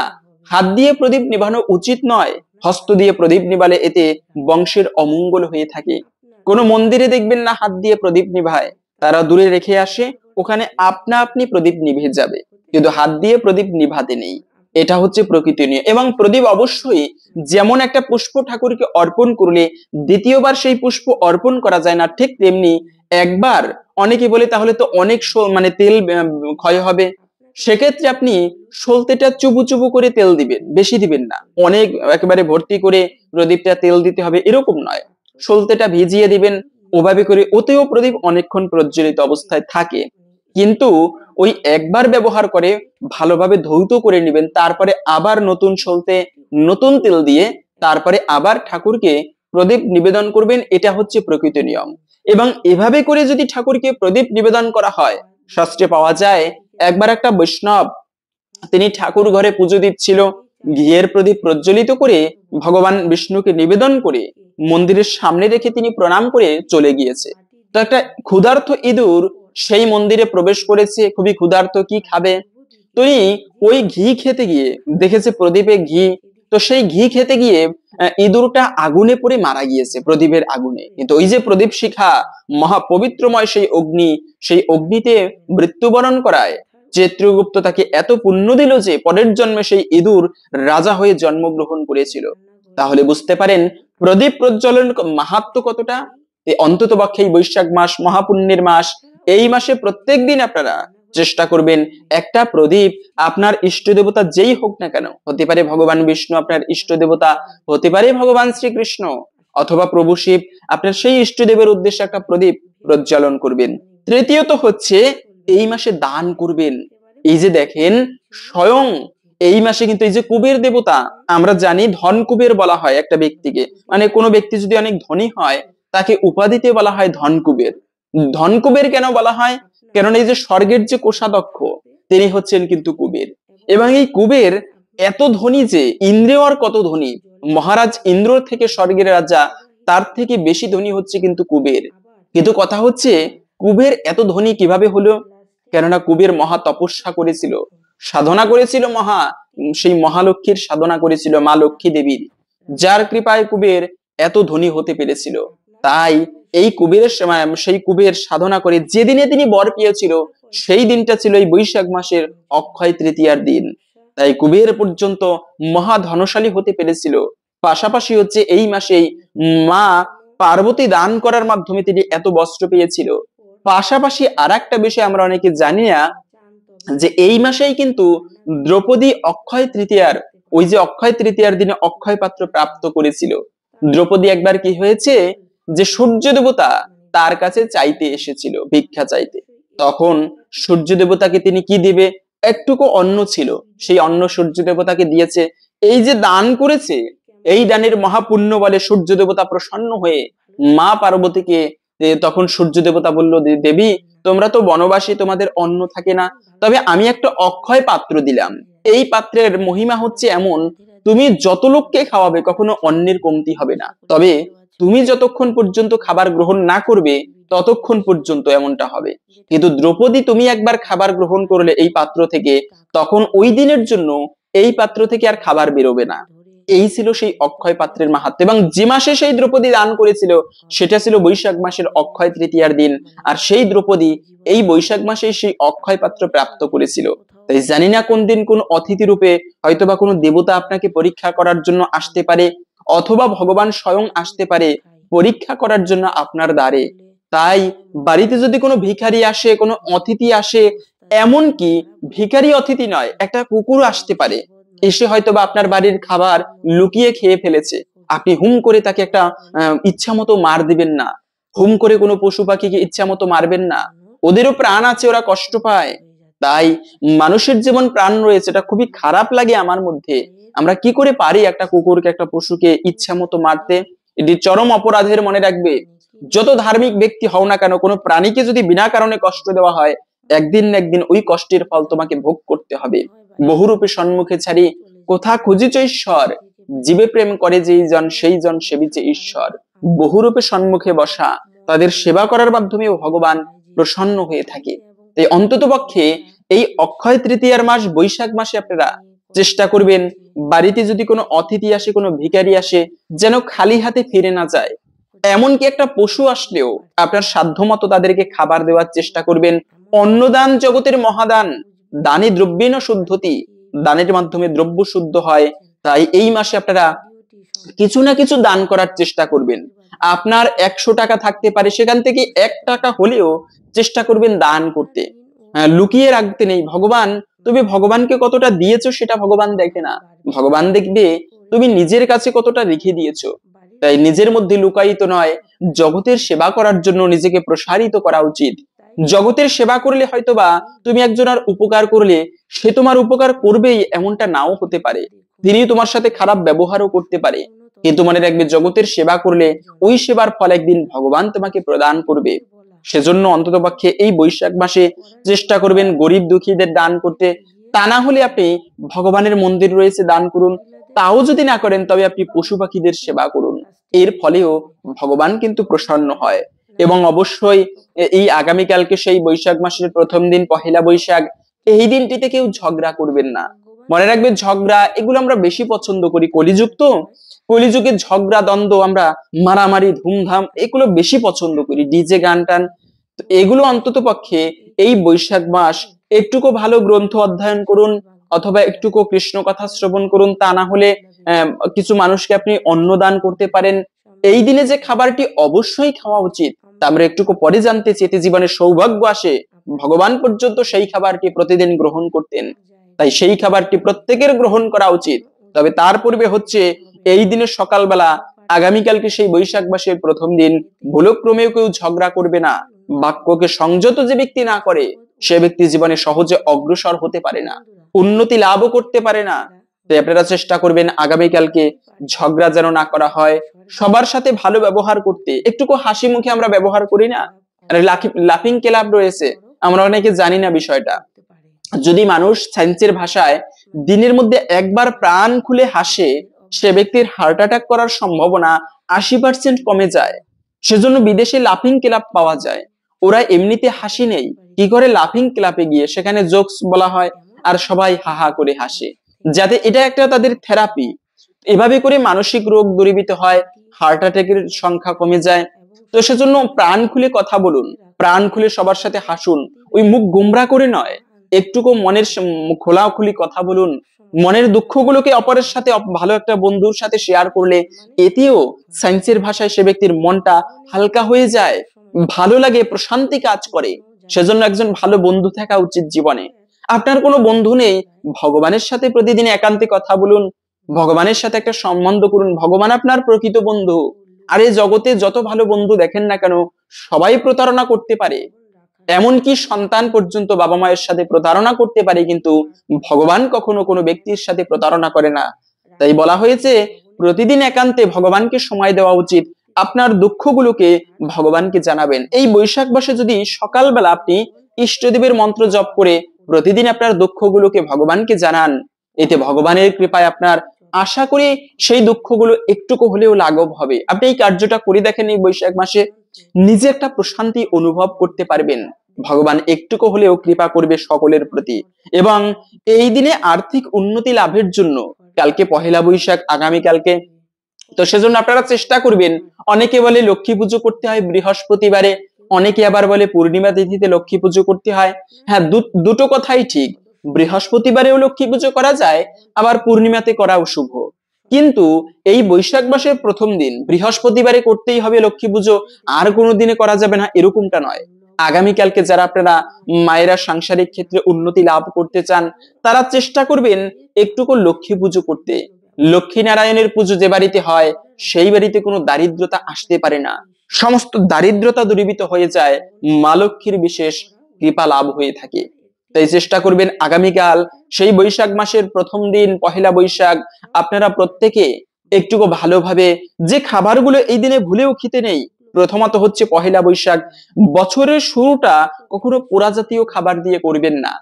হাত দিয়ে প্রদীপ নিভানো উচিত নয়, হস্ত দিয়ে প্রদীপ নিভালে এতে বংশের অমঙ্গল হয়ে থাকে। কোন মন্দিরে দেখবেন না হাত দিয়ে প্রদীপ নিভায়, তারা দূরে রেখে আসে, ওখানে আপনা আপনি প্রদীপ নিভে যাবে, কিন্তু হাত দিয়ে প্রদীপ নিভাতে নেই। এটা হচ্ছে প্রকৃতি নিয়ে। এবং প্রদীপ অবশ্যই যেমন একটা পুষ্প ঠাকুরকে অর্পণ করলে দ্বিতীয়বার সেই পুষ্প অর্পণ করা যায় না, ঠিক তেমনি একবার, অনেকে বলে তাহলে তো অনেক মানে তেল ক্ষয় হবে, সেক্ষেত্রে আপনি সলতেটা চুবু চুবু করে তেল দিবেন, বেশি দিবেন না, অনেক একেবারে ভর্তি করে প্রদীপটা তেল দিতে হবে এরকম নয়, সলতেটা ভিজিয়ে দিবেন, ওভাবে করে ওতেও প্রদীপ অনেকক্ষণ প্রজ্বলিত অবস্থায় থাকে। কিন্তু ওই একবার ব্যবহার করে ভালোভাবে ধৌত করে নেবেন, তারপরে আবার নতুন সলতে নতুন তেল দিয়ে তারপরে আবার ঠাকুরকে প্রদীপ নিবেদন করবেন। এটা হচ্ছে প্রকৃত নিয়ম। এবং এভাবে করে যদি ঠাকুরকে প্রদীপ নিবেদন করা হয়, শাস্ত্রে পাওয়া যায় একবার একটা বৈষ্ণব, তিনি ঠাকুর ঘরে পুজো দিচ্ছিল, ঘিয়ের প্রদীপ প্রজ্বলিত করে ভগবান বিষ্ণুকে নিবেদন করে মন্দিরের সামনে রেখে তিনি প্রণাম করে চলে গিয়েছে। তো একটা ক্ষুধার্ত ইঁদুর সেই মন্দিরে প্রবেশ করেছে, খুবই ক্ষুধার্ত, কি খাবে, তিনি ওই ঘি খেতে গিয়ে দেখেছে প্রদীপে ঘি, তো সেই ঘি খেতে গিয়ে ইঁদুরটা আগুনে পড়ে মারা গিয়েছে, প্রদীপের আগুনে। কিন্তু ওই যে প্রদীপ শিখা মহাপবিত্রময় সেই অগ্নি, সেই অগ্নিতে মৃত্যুবরণ করায় চিত্রগুপ্ত তাকে এত পুণ্য দিল যে পরের জন্মে সেই ইঁদুর রাজা হয়ে জন্মগ্রহণ করেছিল। তাহলে বুঝতে পারেন প্রদীপ প্রজ্বলন মাহাত্ম্য কতটা। অন্তত পক্ষে এই বৈশাখ মাস মহাপুণ্যের মাস, এই মাসে প্রত্যেক দিন আপনারা চেষ্টা করবেন একটা প্রদীপ, আপনার ইষ্ট দেবতা যেই হোক না কেন, হতে পারে ভগবান বিষ্ণু আপনার ইষ্ট দেবতা, হতে পারে ভগবান শ্রীকৃষ্ণ অথবা প্রভু শিব, আপনার সেই ইষ্ট দেবের উদ্দেশ্যে একটা প্রদীপ প্রজ্বলন করবেন। তৃতীয়ত হচ্ছে এই মাসে দান করবেন। এই যে দেখেন স্বয়ং এই মাসে কিন্তু এই যে কুবের দেবতা, আমরা জানি ধন কুবের বলা হয় একটা ব্যক্তিকে, মানে কোনো ব্যক্তি যদি অনেক ধনী হয় তাকে উপাধিতে বলা হয় ধন কুবের। ধন কুবের কেন বলা হয়, কেননা এই যে স্বর্গের যে কোষাধ্যক্ষ তিনি হচ্ছেন কিন্তু কুবের। এবং এই কুবের এত ধনী যে ইন্দ্রেও আর কত ধনী, মহারাজ ইন্দ্র থেকে স্বর্গের রাজা, তার থেকে বেশি ধনী হচ্ছে কিন্তু কুবের। কিন্তু কথা হচ্ছে কুবের এত ধনী কিভাবে হলো, কেননা কুবের মহা তপস্যা করেছিল, সাধনা করেছিল সেই মহালক্ষ্মীর সাধনা করেছিল মা লক্ষ্মী দেবীর, যার কৃপায় কুবের এত ধনী হতে পেরেছিল। তাই এই সেই কুবের সাধনা করে যেদিনে তিনি বর পেয়েছিল সেই দিনটা ছিল এই বৈশাখ মাসের অক্ষয় তৃতীয়ার দিন। তাই কুবের পর্যন্ত মহা ধনশালী হতে পেরেছিল। পাশাপাশি হচ্ছে এই মাসেই মা পার্বতী দান করার মাধ্যমে তিনি এত বস্ত্র পেয়েছিল। পাশাপাশি আর একটা বিষয় আমরা অনেকে জানি না, যে এই মাসেই কিন্তু দ্রৌপদী অক্ষয় তৃতীয়ার অক্ষয় তৃতীয়ার দিনে অক্ষয় পাত্র প্রাপ্ত করেছিল। দ্রৌপদী একবার কি হয়েছে, যে সূর্য দেবতা তার কাছে চাইতে এসেছিল, ভিক্ষা চাইতে। তখন সূর্য দেবতাকে তিনি কি দিবে, একটুকু অন্ন ছিল, সেই অন্ন সূর্য দেবতাকে দিয়েছে। এই যে দান করেছে, এই দানের মহাপুণ্য বলে সূর্য দেবতা প্রসন্ন হয়ে মা পার্বতীকে তখন সূর্য দেবতা বলল, দেবী তোমরা তো বনবাসী, তোমাদের অন্ন থাকে না, তবে আমি একটা অক্ষয় পাত্র দিলাম। এই পাত্রের মহিমা হচ্ছে এমন, তুমি যত লোককে খাওয়াবে কখনো অন্নের কমতি হবে না, তবে তুমি যতক্ষণ পর্যন্ত খাবার গ্রহণ না করবে ততক্ষণ পর্যন্ত এমনটা হবে। কিন্তু দ্রৌপদী তুমি একবার খাবার গ্রহণ করলে এই পাত্র থেকে, তখন ওই দিনের জন্য এই পাত্র থেকে আর খাবার বেরোবে না। এই ছিল সেই অক্ষয় পাত্রের মাহাত্ম্য। এবং যে মাসে সেই দ্রৌপদী দান করেছিল সেটা ছিল বৈশাখ মাসের অক্ষয় তৃতীয়ার দিন। আর সেই দ্রৌপদী এই বৈশাখ মাসে সেই অক্ষয় পাত্র প্রাপ্ত করেছিল। তাই জানি না কোন দিন কোন অতিথি রূপে হয়তোবা কোনো দেবতা আপনাকে পরীক্ষা করার জন্য আসতে পারে, অথবা ভগবান স্বয়ং আসতে পারে পরীক্ষা করার জন্য আপনার দ্বারে। তাই বাড়িতে যদি কোনো ভিখারি আসে, কোনো অতিথি আসে, এমন কি ভিখারি অতিথি নয়, একটা কুকুর আসতে পারে, এসে হয়তোবা আপনার বাড়ির খাবার লুকিয়ে খেয়ে ফেলেছে, আপনি হুম করে তাকে একটা ইচ্ছা মতো মার দিবেন না। হুম করে কোনো পশু পাখিকে ইচ্ছা মতো মারবেন না, ওদেরও প্রাণ আছে, ওরা কষ্ট পায়। তাই মানুষের যেমন প্রাণ রয়েছে, এটা খুবই খারাপ লাগে আমার মধ্যে। আমরা কি করে পারি একটা কুকুরকে, একটা পশুকে ইচ্ছা মতো মারতে? এটি চরম অপরাধের। মনে রাখবে, যত ধার্মিক ব্যক্তি হও না কেন, কোনো প্রাণীকে যদি বিনা কারণে কষ্ট দেওয়া হয়, একদিন না একদিন ওই কষ্টের ফল তোমাকে ভোগ করতে হবে। বহুরূপে সম্মুখে ছাড়ি কোথা খুঁজিছ ঈশ্বর, জীবে প্রেম করে যেই জন সেই জন সেবিছে ঈশ্বর। বহুরূপে সম্মুখে বসা, তাদের সেবা করার মাধ্যমেও ভগবান প্রসন্ন হয়ে থাকে। তাই অন্তত পক্ষে এই অক্ষয় তৃতীয়ার মাস বৈশাখ মাসে আপনারা চেষ্টা করবেন, বাড়িতে যদি কোনো অতিথি আসে, কোনো ভিখারি আসে, যেন খালি হাতে ফিরে না যায়। এমনকি একটা পশু আসলেও আপনার সাধ্যমতো তাদেরকে খাবার দেওয়ার চেষ্টা করবেন। অন্নদান জগতের মহাদান, দানে দ্রব্যেন শুদ্ধতি, দানের মাধ্যমে দ্রব্য শুদ্ধ হয়। তাই এই মাসে আপনারা কিছু না কিছু দান করার চেষ্টা করবেন। আপনার 100 টাকা থাকতে পারে, সেখান থেকে 1 টাকা হলেও চেষ্টা করবেন দান করতে। লুকিয়ে রাখতে নেই। তুমি ভগবানকে কতটা দিয়েছো সেটা ভগবান দেখে না, ভগবান দেখবে তুমি নিজের কাছে কতটা রেখে দিয়েছো। তাই নিজের মধ্যে লুকায়িত নয়, জগতের সেবা করার জন্য নিজেকে প্রসারিত করা উচিত। জগতের সেবা করলে হয়তোবা তুমি একজনের উপকার করলে সে তোমার উপকার করবেই এমনটা নাও হতে পারে, তিনি তোমার সাথে খারাপ ব্যবহারও করতে পারে। কিন্তু মনে রাখবে, জগতের সেবা করলে ওই সেবার ফল একদিন ভগবান তোমাকে প্রদান করবে। সেজন্য অন্ততপক্ষে এই বৈশাখ মাসে চেষ্টা করবেন গরিব দুঃখীদের দান করতে। তা না হলে আপনি ভগবানের মন্দির রয়েছে দান করুন, তাও যদি না করেন তবে আপনি পশু পাখিদের সেবা করুন। এর ফলেও ভগবান কিন্তু প্রসন্ন হয়। এবং অবশ্যই এই আগামীকালকে সেই বৈশাখ মাসের প্রথম দিন পহেলা বৈশাখ, এই দিনটিতে কেউ ঝগড়া করবেন না। মনে রাখবে, ঝগড়া এগুলো আমরা বেশি পছন্দ করি। কলিযুগ তো, কলিযুগে ঝগড়া দ্বন্দ্ব, আমরা মারামারি ধুমধাম এগুলো বেশি পছন্দ করি, ডিজে গান টান। এগুলো অন্তত পক্ষে এই বৈশাখ মাস একটুকু ভালো গ্রন্থ অধ্যয়ন করুন, অথবা একটুকু কৃষ্ণ কথা শ্রবণ করুন। তা না হলে কিছু মানুষকে আপনি অন্নদান করতে পারেন। এই দিনে যে খাবারটি অবশ্যই খাওয়া উচিত তা আমরা একটুকু পরে জানতে চেতে জীবনে সৌভাগ্য আসে, ভগবান পর্যন্ত সেই খাবারটি প্রতিদিন গ্রহণ করতেন। তাই সেই খাবারটি প্রত্যেকের গ্রহণ করা উচিত। তবে তার পূর্বে হচ্ছে এই দিনের সকালবেলা, আগামীকালকে সেই বৈশাখ মাসের প্রথম দিন, ভুলক্রমেও কেউ ঝগড়া করবে না। বাক্যকে সংযত যে ব্যক্তি না করে সে ব্যক্তি জীবনে সহজে অগ্রসর হতে পারে না, উন্নতি লাভও করতে পারে না। তাই আপনারা চেষ্টা করবেন আগামীকালকে ঝগড়া যেন না করা হয়, সবার সাথে ভালো ব্যবহার করতে। একটুকু হাসি মুখে আমরা ব্যবহার করি না, লাফিং ক্লাব রয়েছে, আমরা অনেকে জানি না বিষয়টা। যদি মানুষ সায়েন্সের ভাষায় দিনের মধ্যে একবার প্রাণ খুলে হাসে, সে ব্যক্তির হার্ট অ্যাটাক করার সম্ভাবনা 80% কমে যায়। সেজন্য বিদেশে লাফিং ক্লাব পাওয়া যায়। ওরা এমনিতে হাসি নেই, কি করে লাফিং ক্লাবে গিয়ে সেখানে জোকস বলা হয়, আর সবাই হাহা করে হাসে, যাতে এটা একটা তাদের থেরাপি। এভাবে করে মানসিক রোগ দূরীভূত হয়, হার্ট অ্যাটাকের সংখ্যা কমে যায়। তো সেজন্য প্রাণ খুলে কথা বলুন, প্রাণ খুলে সবার সাথে হাসুন, ওই মুখ গোমরা করে নয়, একটুকু মনের খোলাখুলি কথা বলুন। মনের দুঃখগুলোকে অপরের সাথে ভালো একটা বন্ধুর সাথে শেয়ার করলে এতেও সায়েন্সের ভাষায় সে ব্যক্তির মনটা হালকা হয়ে যায়, ভালো লাগে, প্রশান্তি কাজ করে। সেজন্য একজন ভালো বন্ধু থাকা উচিত জীবনে। আপনার কোনো বন্ধু নেই, ভগবানের সাথে প্রতিদিন একান্তে কথা বলুন, ভগবানের সাথে একটা সম্বন্ধ করুন, ভগবান আপনার প্রকৃত বন্ধু। আর এই জগতে যত ভালো বন্ধু দেখেন না কেন, সবাই প্রতারণা করতে পারে। এমনকি সন্তান পর্যন্ত বাবা মায়ের সাথে প্রতারণা করতে পারে, কিন্তু ভগবান কখনো কোনো ব্যক্তির সাথে প্রতারণা করে না। তাই বলা হয়েছে প্রতিদিন একান্তে ভগবানকে সময় দেওয়া উচিত, আপনার দুঃখগুলোকে ভগবানকে জানাবেন। এই বৈশাখ মাসে যদি সকালবেলা আপনি ইষ্টদেবের মন্ত্র জপ করে প্রতিদিন আপনার দুঃখগুলোকে ভগবানকে জানান, এতে ভগবানের কৃপায় আপনার আশা করি সেই দুঃখগুলো একটুকু হলেও লাঘব হবে। আপনি এই কার্যটা করে দেখেন, এই বৈশাখ মাসে নিজে একটা প্রশান্তি অনুভব করতে পারবেন, ভগবান একটুকু হলেও কৃপা করবে সকলের প্রতি। এবং এই দিনে আর্থিক উন্নতি লাভের জন্য, কালকে পহেলা বৈশাখ, আগামীকালকে, তো সেজন্য আপনারা চেষ্টা করবেন। অনেকে বলে লক্ষ্মী পুজো করতে হয় বৃহস্পতিবারে, অনেকে আবার বলে পূর্ণিমা তিথিতে লক্ষ্মী পুজো করতে হয়। হ্যাঁ, দুটো কথাই ঠিক, বৃহস্পতিবারেও লক্ষ্মী পুজো করা যায়, আবার পূর্ণিমাতে করাও শুভ। কিন্তু এই বৈশাখ মাসের প্রথম দিন বৃহস্পতিবারে করতেই হবে লক্ষ্মী পুজো, আর কোনো দিনে করা যাবে না, এরকমটা নয়। আগামীকালকে যারা আপনারা মায়েরা সাংসারিক ক্ষেত্রে উন্নতি লাভ করতে চান, তারা চেষ্টা করবেন একটুকু লক্ষ্মী পুজো করতে। লক্ষ্মী নারায়ণের পুজো যে বাড়িতে হয়, সেই বাড়িতে কোনো দারিদ্রতা আসতে পারে না, সমস্ত দারিদ্রতা দূরীভূত হয়ে যায়, মা লক্ষ্মীর বিশেষ কৃপা লাভ হয়ে থাকে। তাই চেষ্টা করবেন আগামীকাল সেই বৈশাখ মাসের প্রথম দিন পহেলা বৈশাখ, আপনারা প্রত্যেকে একটুকু ভালোভাবে যে খাবারগুলো এই দিনে ভুলেও খেতে নেই। প্রথমত হচ্ছে পহেলা বৈশাখ, বছরের শুরুটা কখনো পোড়া জাতীয় খাবার দিয়ে করবেন না।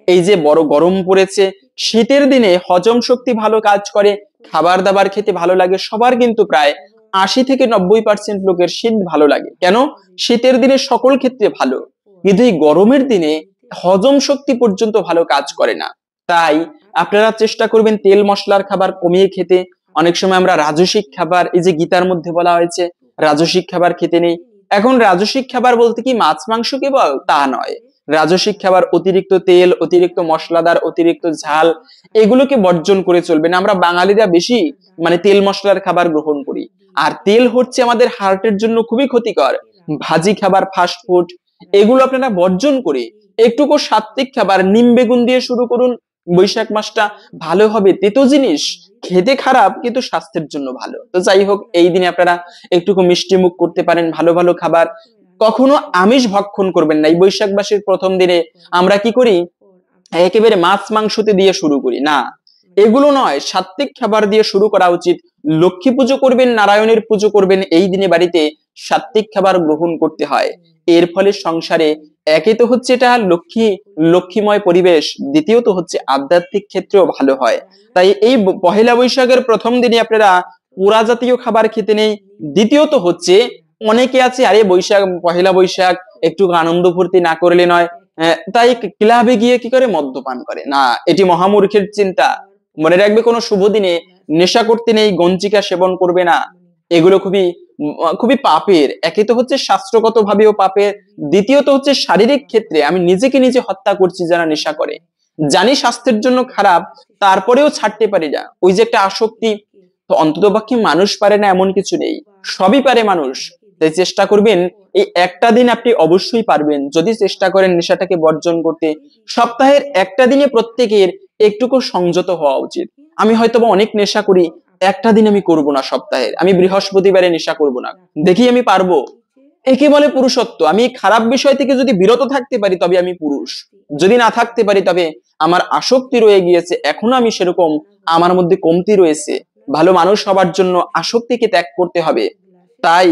এই যে বড় গরম পড়েছে, শীতের দিনে হজম শক্তি ভালো কাজ করে, খাবার দাবার খেতে ভালো লাগে সবার, কিন্তু প্রায় 80 থেকে 90% লোকের শীত ভালো লাগে। কেন? শীতের দিনে সকল ক্ষেত্রে ভালো, কিন্তু এই গরমের দিনে হজম শক্তি পর্যন্ত ভালো কাজ করে না। তাই আপনারা চেষ্টা করবেন তেল মশলার খাবার কমিয়ে খেতে। অনেক সময় আমরা রাজসিক খাবার, এই যে গীতার মধ্যে বলা হয়েছে রাজসিক খাবার খেতে নেই, এখন রাজসিক খাবার বলতে কি মাছ মাংস কেবল তা নয়, রাজসিক খাবার অতিরিক্ত তেল, অতিরিক্ত মশলাদার, অতিরিক্ত ঝাল, এগুলোকে বর্জন করে চলবে না। আমরা বাঙালিরা বেশি তেল মশলার খাবার গ্রহণ করি, আর তেল হচ্ছে আমাদের হার্টের জন্য খুবই ক্ষতিকর। ভাজি খাবার, ফাস্ট ফুড, এগুলো আপনারা বর্জন করে একটুকু সাত্বিক খাবার, নিম বেগুন দিয়ে শুরু করুন। বৈশাখ মাসটা ভালো হবে, তেতো জিনিস খেতে খারাপ কিন্তু স্বাস্থ্যের জন্য ভালো। তো যাই হোক, এই দিনে আপনারা একটুকু মিষ্টি মুখ করতে পারেন, ভালো ভালো খাবার। কখনো আমিষ ভক্ষণ করবেন না। এই বৈশাখ মাসের প্রথম দিনে আমরা কি করি, একেবারে মাছ মাংসতে দিয়ে শুরু করি না, এগুলো নয়, সাত্বিক খাবার দিয়ে শুরু করা উচিত। লক্ষ্মী পুজো করবেন, নারায়ণের পুজো করবেন, এই দিনে বাড়িতে সাত্বিক খাবার গ্রহণ করতে হয়। এর ফলে সংসারে একে তো হচ্ছে এটা লক্ষ্মীময় পরিবেশ, দ্বিতীয়ত হচ্ছে আধ্যাত্মিক ক্ষেত্রেও ভালো হয়। তাই এই পহেলা বৈশাখের প্রথম দিনে আপনারা পোড়া জাতীয় খাবার খেতে নেই। দ্বিতীয়ত হচ্ছে অনেকে আছে, আরে বৈশাখ, পহেলা বৈশাখ একটু আনন্দ ফুর্তি না করলে নয়, তাই ক্লাবে গিয়ে কি করে মদ্যপান করে। না, এটি মহামূর্খের চিন্তা। মনে রাখবে, কোনো শুভ দিনে নেশা করতে নেই, গঞ্জিকা সেবন করবে না, এগুলো খুবই খুবই পাপের। একে তো হচ্ছে শাস্ত্রগত ভাবেও পাপের, দ্বিতীয়ত হচ্ছে শারীরিক ক্ষেত্রে আমি নিজেকে নিজে হত্যা করছি যারা নেশা করে। জানি স্বাস্থ্যের জন্য খারাপ, তারপরেও ছাড়তে পারি না, ওই যে একটা আসক্তি। তো অন্ততপক্ষে মানুষ পারে না এমন কিছু নেই, সবই পারে মানুষ। তাই চেষ্টা করবেন, এই একটা দিন আপনি অবশ্যই পারবেন যদি চেষ্টা করেন নেশাটাকে বর্জন করতে। সপ্তাহের একটা দিনে প্রত্যেকের একটুকু সংযত হওয়া উচিত। আমি হয়তোবা অনেক নেশা করি, একটা দিন আমি করব না সপ্তাহের, আমি বৃহস্পতিবারে নেশা করব না, দেখি আমি পারবো। একে বলে পুরুষত্ব। আমি খারাপ বিষয় থেকে যদি বিরত থাকতে পারি তবে আমি পুরুষ, যদি না থাকতে পারি তবে আমার আসক্তি রয়ে গিয়েছে, এখনো আমি সেরকম, আমার মধ্যে কমতি রয়েছে। ভালো মানুষ হবার জন্য আসক্তিকে ত্যাগ করতে হবে। তাই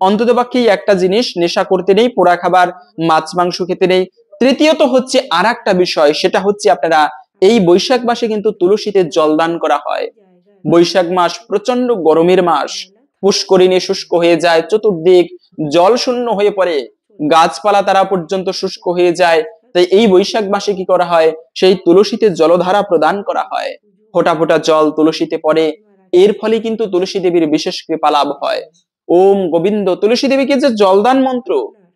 অন্ততপক্ষে একটা জিনিস, নেশা করতে নেই, পোড়া খাবার, মাছ মাংস খেতে নেই। তৃতীয়ত হচ্ছে আর একটা বিষয়, সেটা হচ্ছে আপনারা এই বৈশাখ মাসে কিন্তু তুলসীতে জলদান করা হয়। বৈশাখ মাস প্রচন্ড গরমের মাস, পুষ্করিণী শুষ্ক হয়ে যায়, চতুর্দিক জল শূন্য হয়ে পড়ে, গাছপালা তারা পর্যন্ত শুষ্ক হয়ে যায়, তাই এই বৈশাখ মাসে কি করা হয়, সেই তুলসীতে জলধারা প্রদান করা হয়, ফোঁটা ফোঁটা জল তুলসীতে পড়ে। এর ফলে কিন্তু তুলসী দেবীর বিশেষ কৃপা লাভ হয়। ওম গোবিন্দ, তুলসী দেবীকে যে জলদান মন্ত্র,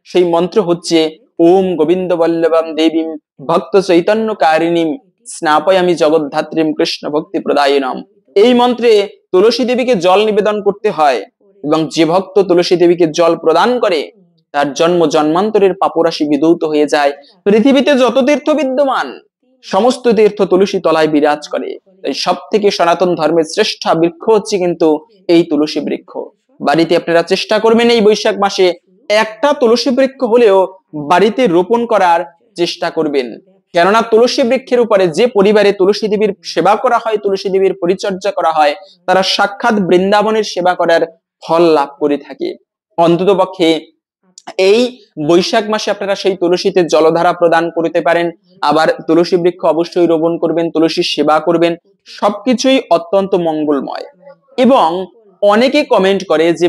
সেই মন্ত্র হচ্ছে ওম গোবিন্দ বল্লভম দেবীম ভক্ত চৈতন্য কারিণীম স্নাপয়ামি জগদ্ধাত্রীম কৃষ্ণ ভক্তি প্রদায়িনম। এই মন্ত্রে তুলসী দেবীকে জল নিবেদন করতে হয়, এবং যে ভক্ত তুলসী দেবীকে জল প্রদান করে তার জন্ম জন্মান্তরের পাপরাশি বিধৌত হয়ে যায়। পৃথিবীতে যত তীর্থ বিদ্যমান সমস্ত তীর্থ তুলসী তলায় বিরাজ করে। তাই সব থেকে সনাতন ধর্মের শ্রেষ্ঠ বৃক্ষ হচ্ছে কিন্তু এই তুলসী বৃক্ষ। বাড়িতে আপনারা চেষ্টা করবেন এই বৈশাখ মাসে একটা তুলসী বৃক্ষ হলেও বাড়িতে রোপণ করার চেষ্টা করবেন। কেননা তুলসী বৃক্ষের উপরে যে পরিবারে তুলসী দেবীর সেবা করা হয়, তুলসী দেবীর পরিচর্যা করা হয়, তারা সাক্ষাৎ বৃন্দাবনের সেবা করার ফল লাভ করে থাকে। অন্তত পক্ষে এই বৈশাখ মাসে আপনারা সেই তুলসীতে জলধারা প্রদান করতে পারেন। আবার তুলসী বৃক্ষ অবশ্যই রোপণ করবেন, তুলসীর সেবা করবেন, সবকিছুই অত্যন্ত মঙ্গলময়। এবং অনেকে কমেন্ট করে যে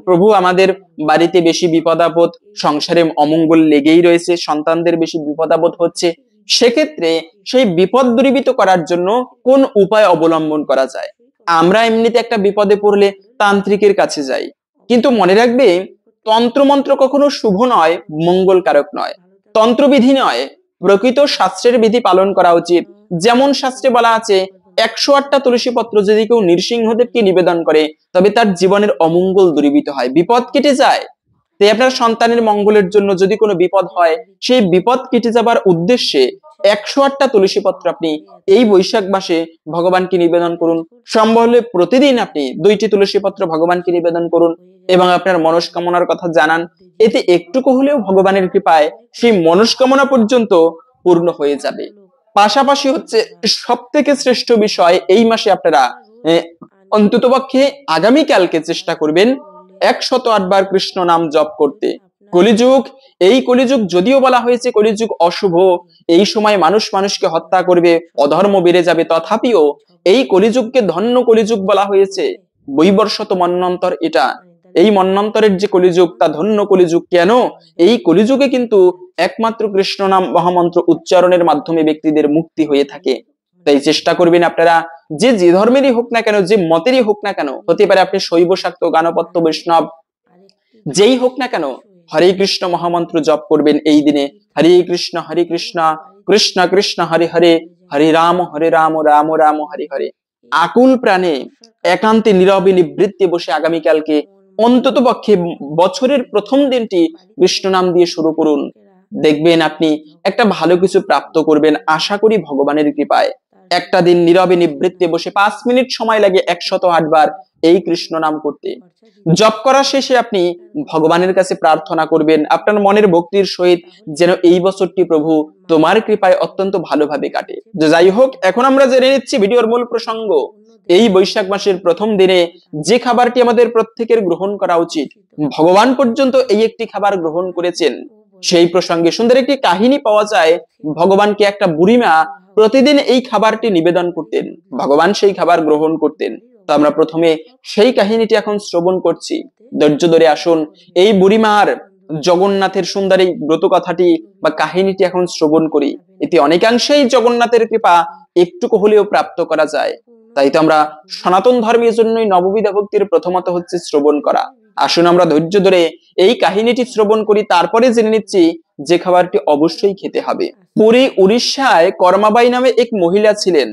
প্রভু আমাদের বাড়িতে বেশি বিপদাপদ, সংসারে অমঙ্গল লেগেই রয়েছে, সন্তানদের বেশি বিপদাপদ হচ্ছে, সেক্ষেত্রে সেই বিপদ দূরীভূত করার জন্য কোন উপায় অবলম্বন করা যায়? আমরা এমনিতে একটা বিপদে পড়লে তান্ত্রিকের কাছে যাই, কিন্তু মনে রাখবে তন্ত্রমন্ত্র কখনো শুভ নয়, মঙ্গলকারক নয়, তন্ত্রবিধি নয়, প্রকৃত শাস্ত্রের বিধি পালন করা উচিত। যেমন শাস্ত্রে বলা আছে 108টা তুলসী পত্র যদি কেউ নৃসিংহদেবকে নিবেদন করে তবে তার জীবনের অমঙ্গল দূরীভূত হয়, বিপদ কেটে যায়। তাই আপনার সন্তানের মঙ্গলের জন্য যদি কোনো বিপদ হয়, সেই বিপদ কেটে যাবার উদ্দেশ্যে 108টা তুলসী পত্র আপনি এই বৈশাখ মাসে ভগবানকে নিবেদন করুন। সম্ভব হলে প্রতিদিন আপনি 2টি তুলসী পত্র ভগবানকে নিবেদন করুন এবং আপনার মনস্কামনার কথা জানান। এতে একটুকু হলেও ভগবানের কৃপায় সেই মনস্কামনা পর্যন্ত পূর্ণ হয়ে যাবে। পাশাপাশি হচ্ছে সব থেকে শ্রেষ্ঠ বিষয়, এই মাসে আপনারা অন্ততপক্ষে আগামীকালকে চেষ্টা করবেন 108 বার কৃষ্ণ নাম জপ করতে। কলিযুগ, এই কলিযুগ যদিও বলা হয়েছে কলিযুগ অশুভ, এই সময় মানুষ মানুষকে হত্যা করবে, অধর্ম বেড়ে যাবে, তথাপিও এই কলিযুগকে ধন্য কলিযুগ বলা হয়েছে। বৈবর্ষত মন্বন্তর এটা, এই মন্বন্তরের যে কলিযুগ তা ধন্য কলিযুগ। কেন? এই কলিযুগে কিন্তু একমাত্র কৃষ্ণ নাম মহামন্ত্র উচ্চারণের মাধ্যমে ব্যক্তিদের মুক্তি হয়ে থাকে। তাই চেষ্টা করবেন আপনারা, যে ধর্মেরই হোক না কেন, যে মতেরই হোক না কেন, হতে পারে আপনি শৈব, শাক্ত, গানপত্য, বৈষ্ণব, যেই হোক না কেন, হরে কৃষ্ণ মহামন্ত্র জপ করবেন এই দিনে। হরে কৃষ্ণ কৃষ্ণ কৃষ্ণ হরে হরে, হরে রাম রাম রাম হরে হরে। আকুল প্রাণে একান্তে নীরবে নিবৃত্তে বসে আগামীকালকে অন্তত পক্ষে বছরের প্রথম দিনটি কৃষ্ণ নাম দিয়ে শুরু করুন। দেখবেন আপনি একটা ভালো কিছু প্রাপ্ত করবেন, আশা করি ভগবানের কৃপায়। একটা দিন নীরবে নিবৃত্তে বসে 5 মিনিট সময় লাগে 108 বার এই কৃষ্ণ নাম করতে। জপ করা শেষে আপনি ভগবানের কাছে প্রার্থনা করবেন আপনার মনের ভক্তির সহিত, যেন এই বছরটি প্রভু তোমার কৃপায় অত্যন্ত ভালোভাবে কাটে। যাই হোক, এখন আমরা জেনে নিচ্ছি ভিডিওর মূল প্রসঙ্গ। এই বৈশাখ মাসের প্রথম দিনে যে খাবারটি আমাদের প্রত্যেকের গ্রহণ করা উচিত, ভগবান পর্যন্ত এই একটি খাবার গ্রহণ করেছেন, সেই প্রসঙ্গে সুন্দর একটি কাহিনী পাওয়া যায়। ভগবানকে একটা বুড়িমা প্রতিদিন এই খাবারটি নিবেদন করতেন, ভগবান সেই খাবার গ্রহণ করতেন। তো আমরা প্রথমে সেই কাহিনীটি এখন শ্রবণ করছি, ধৈর্য ধরে আসুন। এই বুড়িমার জগন্নাথের সুন্দর এই ব্রত কথাটি বা কাহিনীটি এখন শ্রবণ করি, এতে অনেকাংশেই জগন্নাথের কৃপা একটুকু হলেও প্রাপ্ত করা যায়। তাই তো আমরা সনাতন ধর্মের জন্যই নববিধা ভক্তির প্রথমত হচ্ছে শ্রবণ করা। আসুন আমরা ধৈর্য ধরে এই কাহিনীটি শ্রবণ করি, তারপরে জেনে নিচ্ছি যে খাবারটি অবশ্যই খেতে হবে। পুরী উড়িষ্যায় কর্মাবাই নামে এক মহিলা ছিলেন,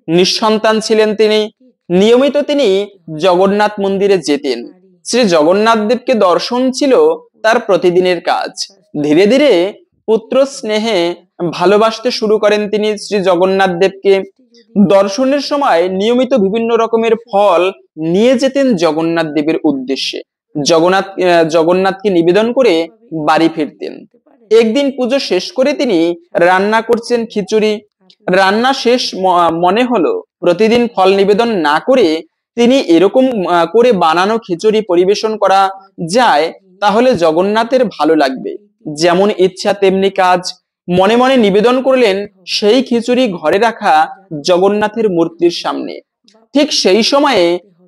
নিঃসন্তান ছিলেন তিনি। নিয়মিত তিনি জগন্নাথ মন্দিরে যেতেন, শ্রী জগন্নাথ দেবকে দর্শন ছিল তার প্রতিদিনের কাজ। ধীরে ধীরে পুত্র স্নেহে ভালোবাসতে শুরু করেন তিনি শ্রী জগন্নাথ দেবকে। দর্শনের সময় নিয়মিত বিভিন্ন রকমের ফল নিয়ে যেতেন জগন্নাথ দেবের উদ্দেশ্যে। জগন্নাথকে নিবেদন করে বাড়ি ফিরতেন। একদিন পুজো শেষ করে তিনি রান্না করছেন খিচুড়ি। রান্না শেষ মনে হলো প্রতিদিন ফল নিবেদন না করে তিনি এরকম করে বানানো খিচুড়ি পরিবেশন করা যায়, তাহলে জগন্নাথের ভালো লাগবে। যেমন ইচ্ছা তেমনি কাজ। মনে মনে নিবেদন করলেন সেই খিচুড়ি ঘরে রাখা জগন্নাথের মূর্তির সামনে। ঠিক সেই সময়ে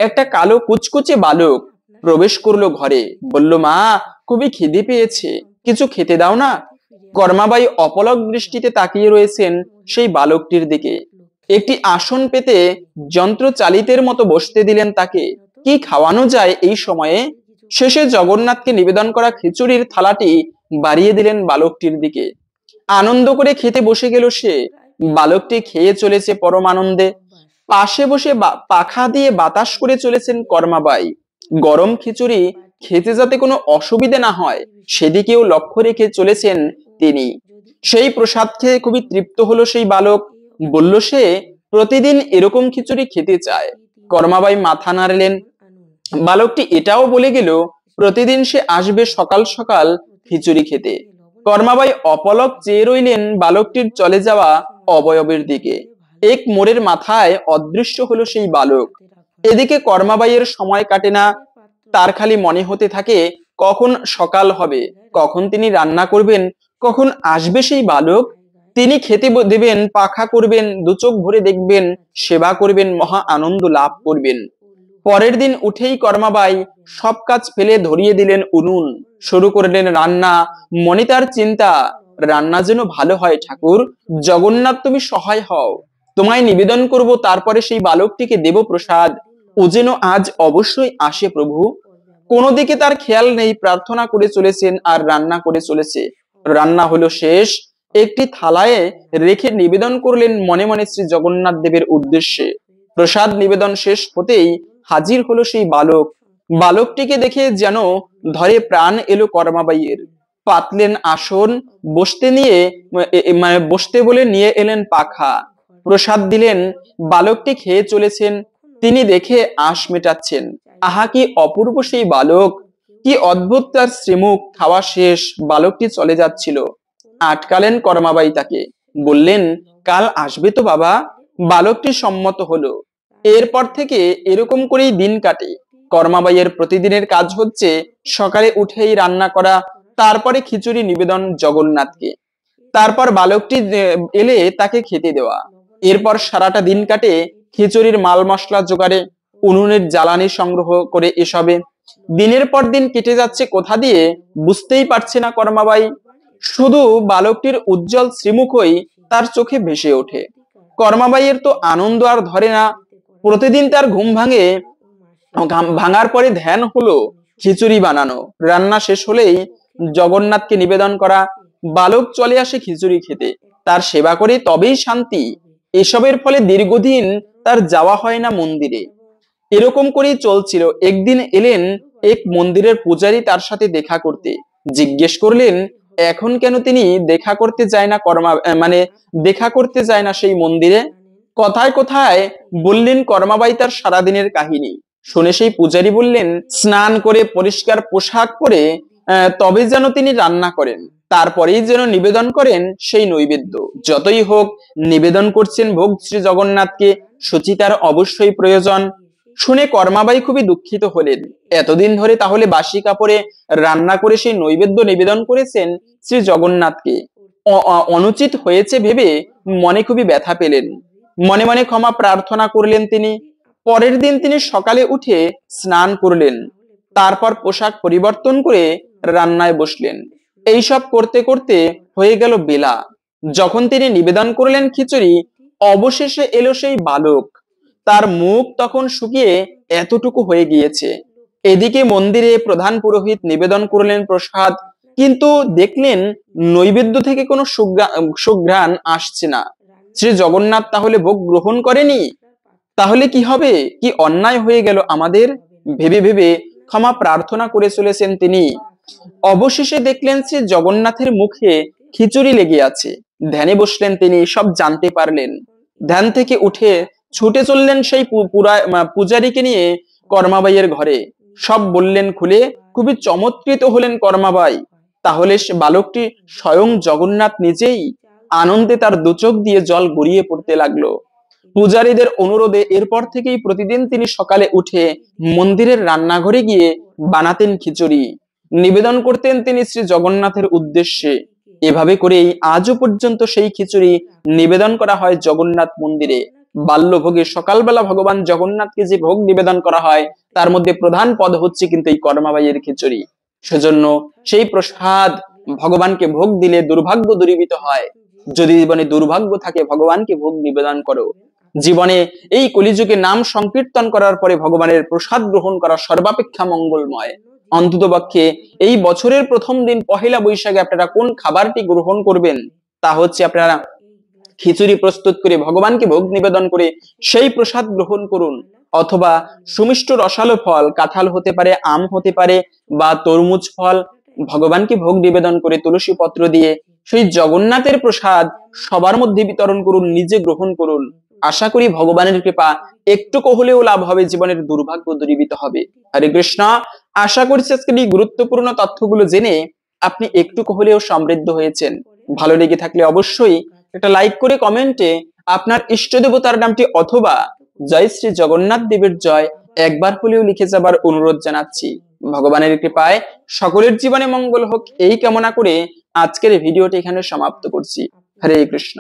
একটা কালো কুচকুচে বালক প্রবেশ করলো ঘরে, বলল, মা, খুবই খিদে পেয়েছে, কিছু খেতে দাও না। কর্মাবাই অপলক দৃষ্টিতে তাকিয়ে রয়েছেন সেই বালকটির দিকে। একটি আসন পেতে যন্ত্র চালিতের মতো বসতে দিলেন তাকে। কি খাওয়ানো যায় এই সময়ে? শেষে জগন্নাথকে নিবেদন করা খিচুড়ির থালাটি বাড়িয়ে দিলেন বালকটির দিকে। আনন্দ করে খেতে বসে গেল সে। বালকটি খেয়ে চলেছে পরম আনন্দে। পাশে বসে পাখা দিয়ে বাতাস করে চলেছেন কর্মাবাই। গরম খিচুড়ি খেতে যাতে কোনো অসুবিধে না হয় সেদিকেও লক্ষ্য রেখে চলেছেন তিনি। সেই প্রসাদ খেয়ে খুবই তৃপ্ত হলো সেই বালক। বলল সে প্রতিদিন এরকম খিচুড়ি খেতে চায়। কর্মাবাই মাথা নাড়লেন। বালকটি এটাও বলে গেল প্রতিদিন সে আসবে সকাল সকাল খিচুড়ি খেতে। কর্মাবাই অপলক চেয়ে রইলেন বালকটির চলে যাওয়া অবয়বের দিকে। এক মোড়ের মাথায় অদৃশ্য হলো সেই বালক। এদিকে কর্মাবাইয়ের সময় কাটে না। তার খালি মনে হতে থাকে কখন সকাল হবে, কখন তিনি রান্না করবেন, কখন আসবে সেই বালক। তিনি খেতে দেবেন, পাখা করবেন, দুচোখ ভরে দেখবেন, সেবা করবেন, মহা আনন্দ লাভ করবেন। পরের দিন উঠেই কর্মাবাই সব কাজ ফেলে ধরিয়ে দিলেন উনুন। শুরু করলেন রান্না। মনে তার চিন্তা, রান্না যেন ভালো হয় ঠাকুর, জগন্নাথ তুমি সহায় হও, তোমায় নিবেদন করব, তারপরে সেই বালকটিকে দেব প্রসাদ। ও যেন আজ অবশ্যই আসে প্রভু। কোনো দিকে তার খেয়াল নেই, প্রার্থনা করে চলেছেন আর রান্না করে চলেছে। রান্না হলো শেষ। একটি থালায় রেখে নিবেদন করলেন মনে মনে শ্রী জগন্নাথ দেবের উদ্দেশ্যে। প্রসাদ নিবেদন শেষ হতেই হাজির হলো সেই বালক। বালকটিকে দেখে যেন ধরে প্রাণ এলো কর্মাবাইয়ের। পাতলেন আসন, বসতে বলে নিয়ে এলেন পাখা, প্রসাদ দিলেন। বালকটি খেয়ে চলেছেন, তিনি দেখে আশ মেটাচ্ছেন। আহা কি অপূর্ব সেই বালক, কি অদ্ভুত তার শ্রীমুখ। খাওয়া শেষ, বালকটি চলে যাচ্ছিল। আটকালেন কর্মাবাই তাকে, বললেন কাল আসবে তো বাবা? বালকটি সম্মত হলো। এরপর থেকে এরকম করেই দিন কাটে। কর্মাবাইয়ের প্রতিদিনের কাজ হচ্ছে সকালে উঠেই রান্না করা, তারপরে খিচুড়ি নিবেদন জগন্নাথকে, তারপর বালকটি এলে তাকে খেতে দেওয়া। এরপর সারাটা দিন কাটে খিচুড়ির মাল মশলা জোগাড়ে, উনুনের জ্বালানি সংগ্রহ করে এসবে। দিনের পর দিন কেটে যাচ্ছে কোথা দিয়ে বুঝতেই পারছে না কর্মাবাই। শুধু বালকটির উজ্জ্বল শ্রীমুখই তার চোখে ভেসে ওঠে। কর্মাবাইয়ের তো আনন্দ আর ধরে না। প্রতিদিন তার ঘুম ভাঙার পরে ধ্যান হলো খিচুড়ি বানানো। রান্না শেষ হলেই জগন্নাথকে নিবেদন করা। বালক চলে আসে খিচুড়ি খেতে, তার সেবা করে তবেই শান্তি। এসবের ফলে দীর্ঘদিন তার যাওয়া হয় না মন্দিরে। এরকম করেই চলছিল। একদিন এলেন এক মন্দিরের পূজারী তার সাথে দেখা করতে। জিজ্ঞেস করলেন এখন কেন তিনি দেখা করতে যায় না দেখা করতে যায় না সেই মন্দিরে। কথায় কথায় বললেন কর্মাবাই তার সারাদিনের কাহিনী। শুনে সেই পূজারী বললেন স্নান করে পরিষ্কার পোশাক পরে তবে যেন তিনি রান্না করেন, তারপরেই যেন নিবেদন করেন সেই নৈবেদ্য। যতই হোক নিবেদন করছেন ভোগ শ্রী জগন্নাথকে, শুচি তার অবশ্যই প্রয়োজন। শুনে কর্মাবাই খুবই দুঃখিত হলেন। এতদিন ধরে তাহলে বাসি কাপড়ে রান্না করে সেই নৈবেদ্য নিবেদন করেছেন শ্রী জগন্নাথকে, অনুচিত হয়েছে ভেবে মনে খুবই ব্যথা পেলেন। মনে মনে ক্ষমা প্রার্থনা করলেন তিনি। পরের দিন তিনি সকালে উঠে স্নান করলেন, তারপর পোশাক পরিবর্তন করে রান্নায় বসলেন। এইসব করতে করতে হয়ে গেল বেলা। যখন তিনি নিবেদন করলেন খিচুড়ি, অবশেষে এলো সেই বালক। তার মুখ তখন শুকিয়ে এতটুকু হয়ে গিয়েছে। এদিকে মন্দিরে প্রধান পুরোহিত নিবেদন করলেন প্রসাদ, কিন্তু দেখলেন নৈবেদ্য থেকে কোনো সুঘ্রাণ আসছে না। শ্রী জগন্নাথ তাহলে ভোগ গ্রহণ করেনি? তাহলে কি হবে? কি অন্যায় হয়ে গেল আমাদের? ভেবে ভেবে ক্ষমা প্রার্থনা করে চলেছেন তিনি। অবশেষে দেখলেন শ্রী জগন্নাথের মুখে খিচুড়ি লেগে আছে। ধ্যানে বসলেন তিনি, সব জানতে পারলেন। ধ্যান থেকে উঠে ছুটে চললেন সেই পূজারীকে নিয়ে কর্মাবাইয়ের ঘরে। সব বললেন খুলে। খুবই চমৎকৃত হলেন কর্মাবাই। তাহলে সে বালকটি স্বয়ং জগন্নাথ নিজেই। আনন্দে তার দুচোখ দিয়ে জল গড়িয়ে পড়তে লাগলো। পূজারীদের অনুরোধে এরপর থেকেই প্রতিদিন তিনি সকালে উঠে মন্দিরের রান্নাঘরে গিয়ে বানাতেন খিচুড়ি, নিবেদন করতেন তিনি শ্রী জগন্নাথের উদ্দেশ্যে। এভাবে করেই আজও পর্যন্ত সেই খিচুড়ি নিবেদন করা হয় জগন্নাথ মন্দিরে। বাল্যভোগে সকালবেলা ভগবান জগন্নাথকে যে ভোগ নিবেদন করা হয় তার মধ্যে প্রধান পদ হচ্ছে কিন্তু এই কর্মাবাইয়ের খিচুড়ি। সেজন্য সেই প্রসাদ ভগবানকে ভোগ দিলে দুর্ভাগ্য দূরীভূত হয়। যদি জীবনে দুর্ভাগ্য থাকে ভগবানকে ভোগ নিবেদন করো। জীবনে এই কলিযুগে নাম সংকীর্তন করার পরে ভগবানের প্রসাদ গ্রহণ করা সর্বাপেক্ষা মঙ্গলময়। অন্ততপক্ষে এই বছরের প্রথম দিন পহেলা বৈশাখে আপনারা কোন খাবারটি গ্রহণ করবেন, তা হচ্ছে আপনারা খিচুড়ি প্রস্তুত করে ভগবানকে ভোগ নিবেদন করে সেই প্রসাদ গ্রহণ করুন, অথবা সুমিষ্ট রসালো ফল, কাঁঠাল হতে পারে, আম হতে পারে বা তরমুজ ফল, ভগবানকে ভোগ নিবেদন করে তুলসী পত্র দিয়ে সেই জগন্নাথের প্রসাদ সবার মধ্যে বিতরণ করুন, নিজে গ্রহণ করুন। আশা করি ভগবানের কৃপা একটুকু হলেও লাভ হবে, জীবনের দুর্ভাগ্য দূরীভূত হবে। হরে কৃষ্ণ। আশা করছি আজকের এই গুরুত্বপূর্ণ তথ্যগুলো জেনে আপনি একটুকু হলেও সমৃদ্ধ হয়েছেন। ভালো লেগে থাকলে অবশ্যই একটা লাইক করে কমেন্টে আপনার ইষ্ট দেবতার নামটি অথবা জয় শ্রী জগন্নাথ দেবের জয় একবার হলেও লিখে যাবার অনুরোধ জানাচ্ছি। ভগবানের কৃপায় সকলের জীবনে মঙ্গল হোক এই কামনা করে আজকের ভিডিওটি এখানে সমাপ্ত করছি। হরে কৃষ্ণ।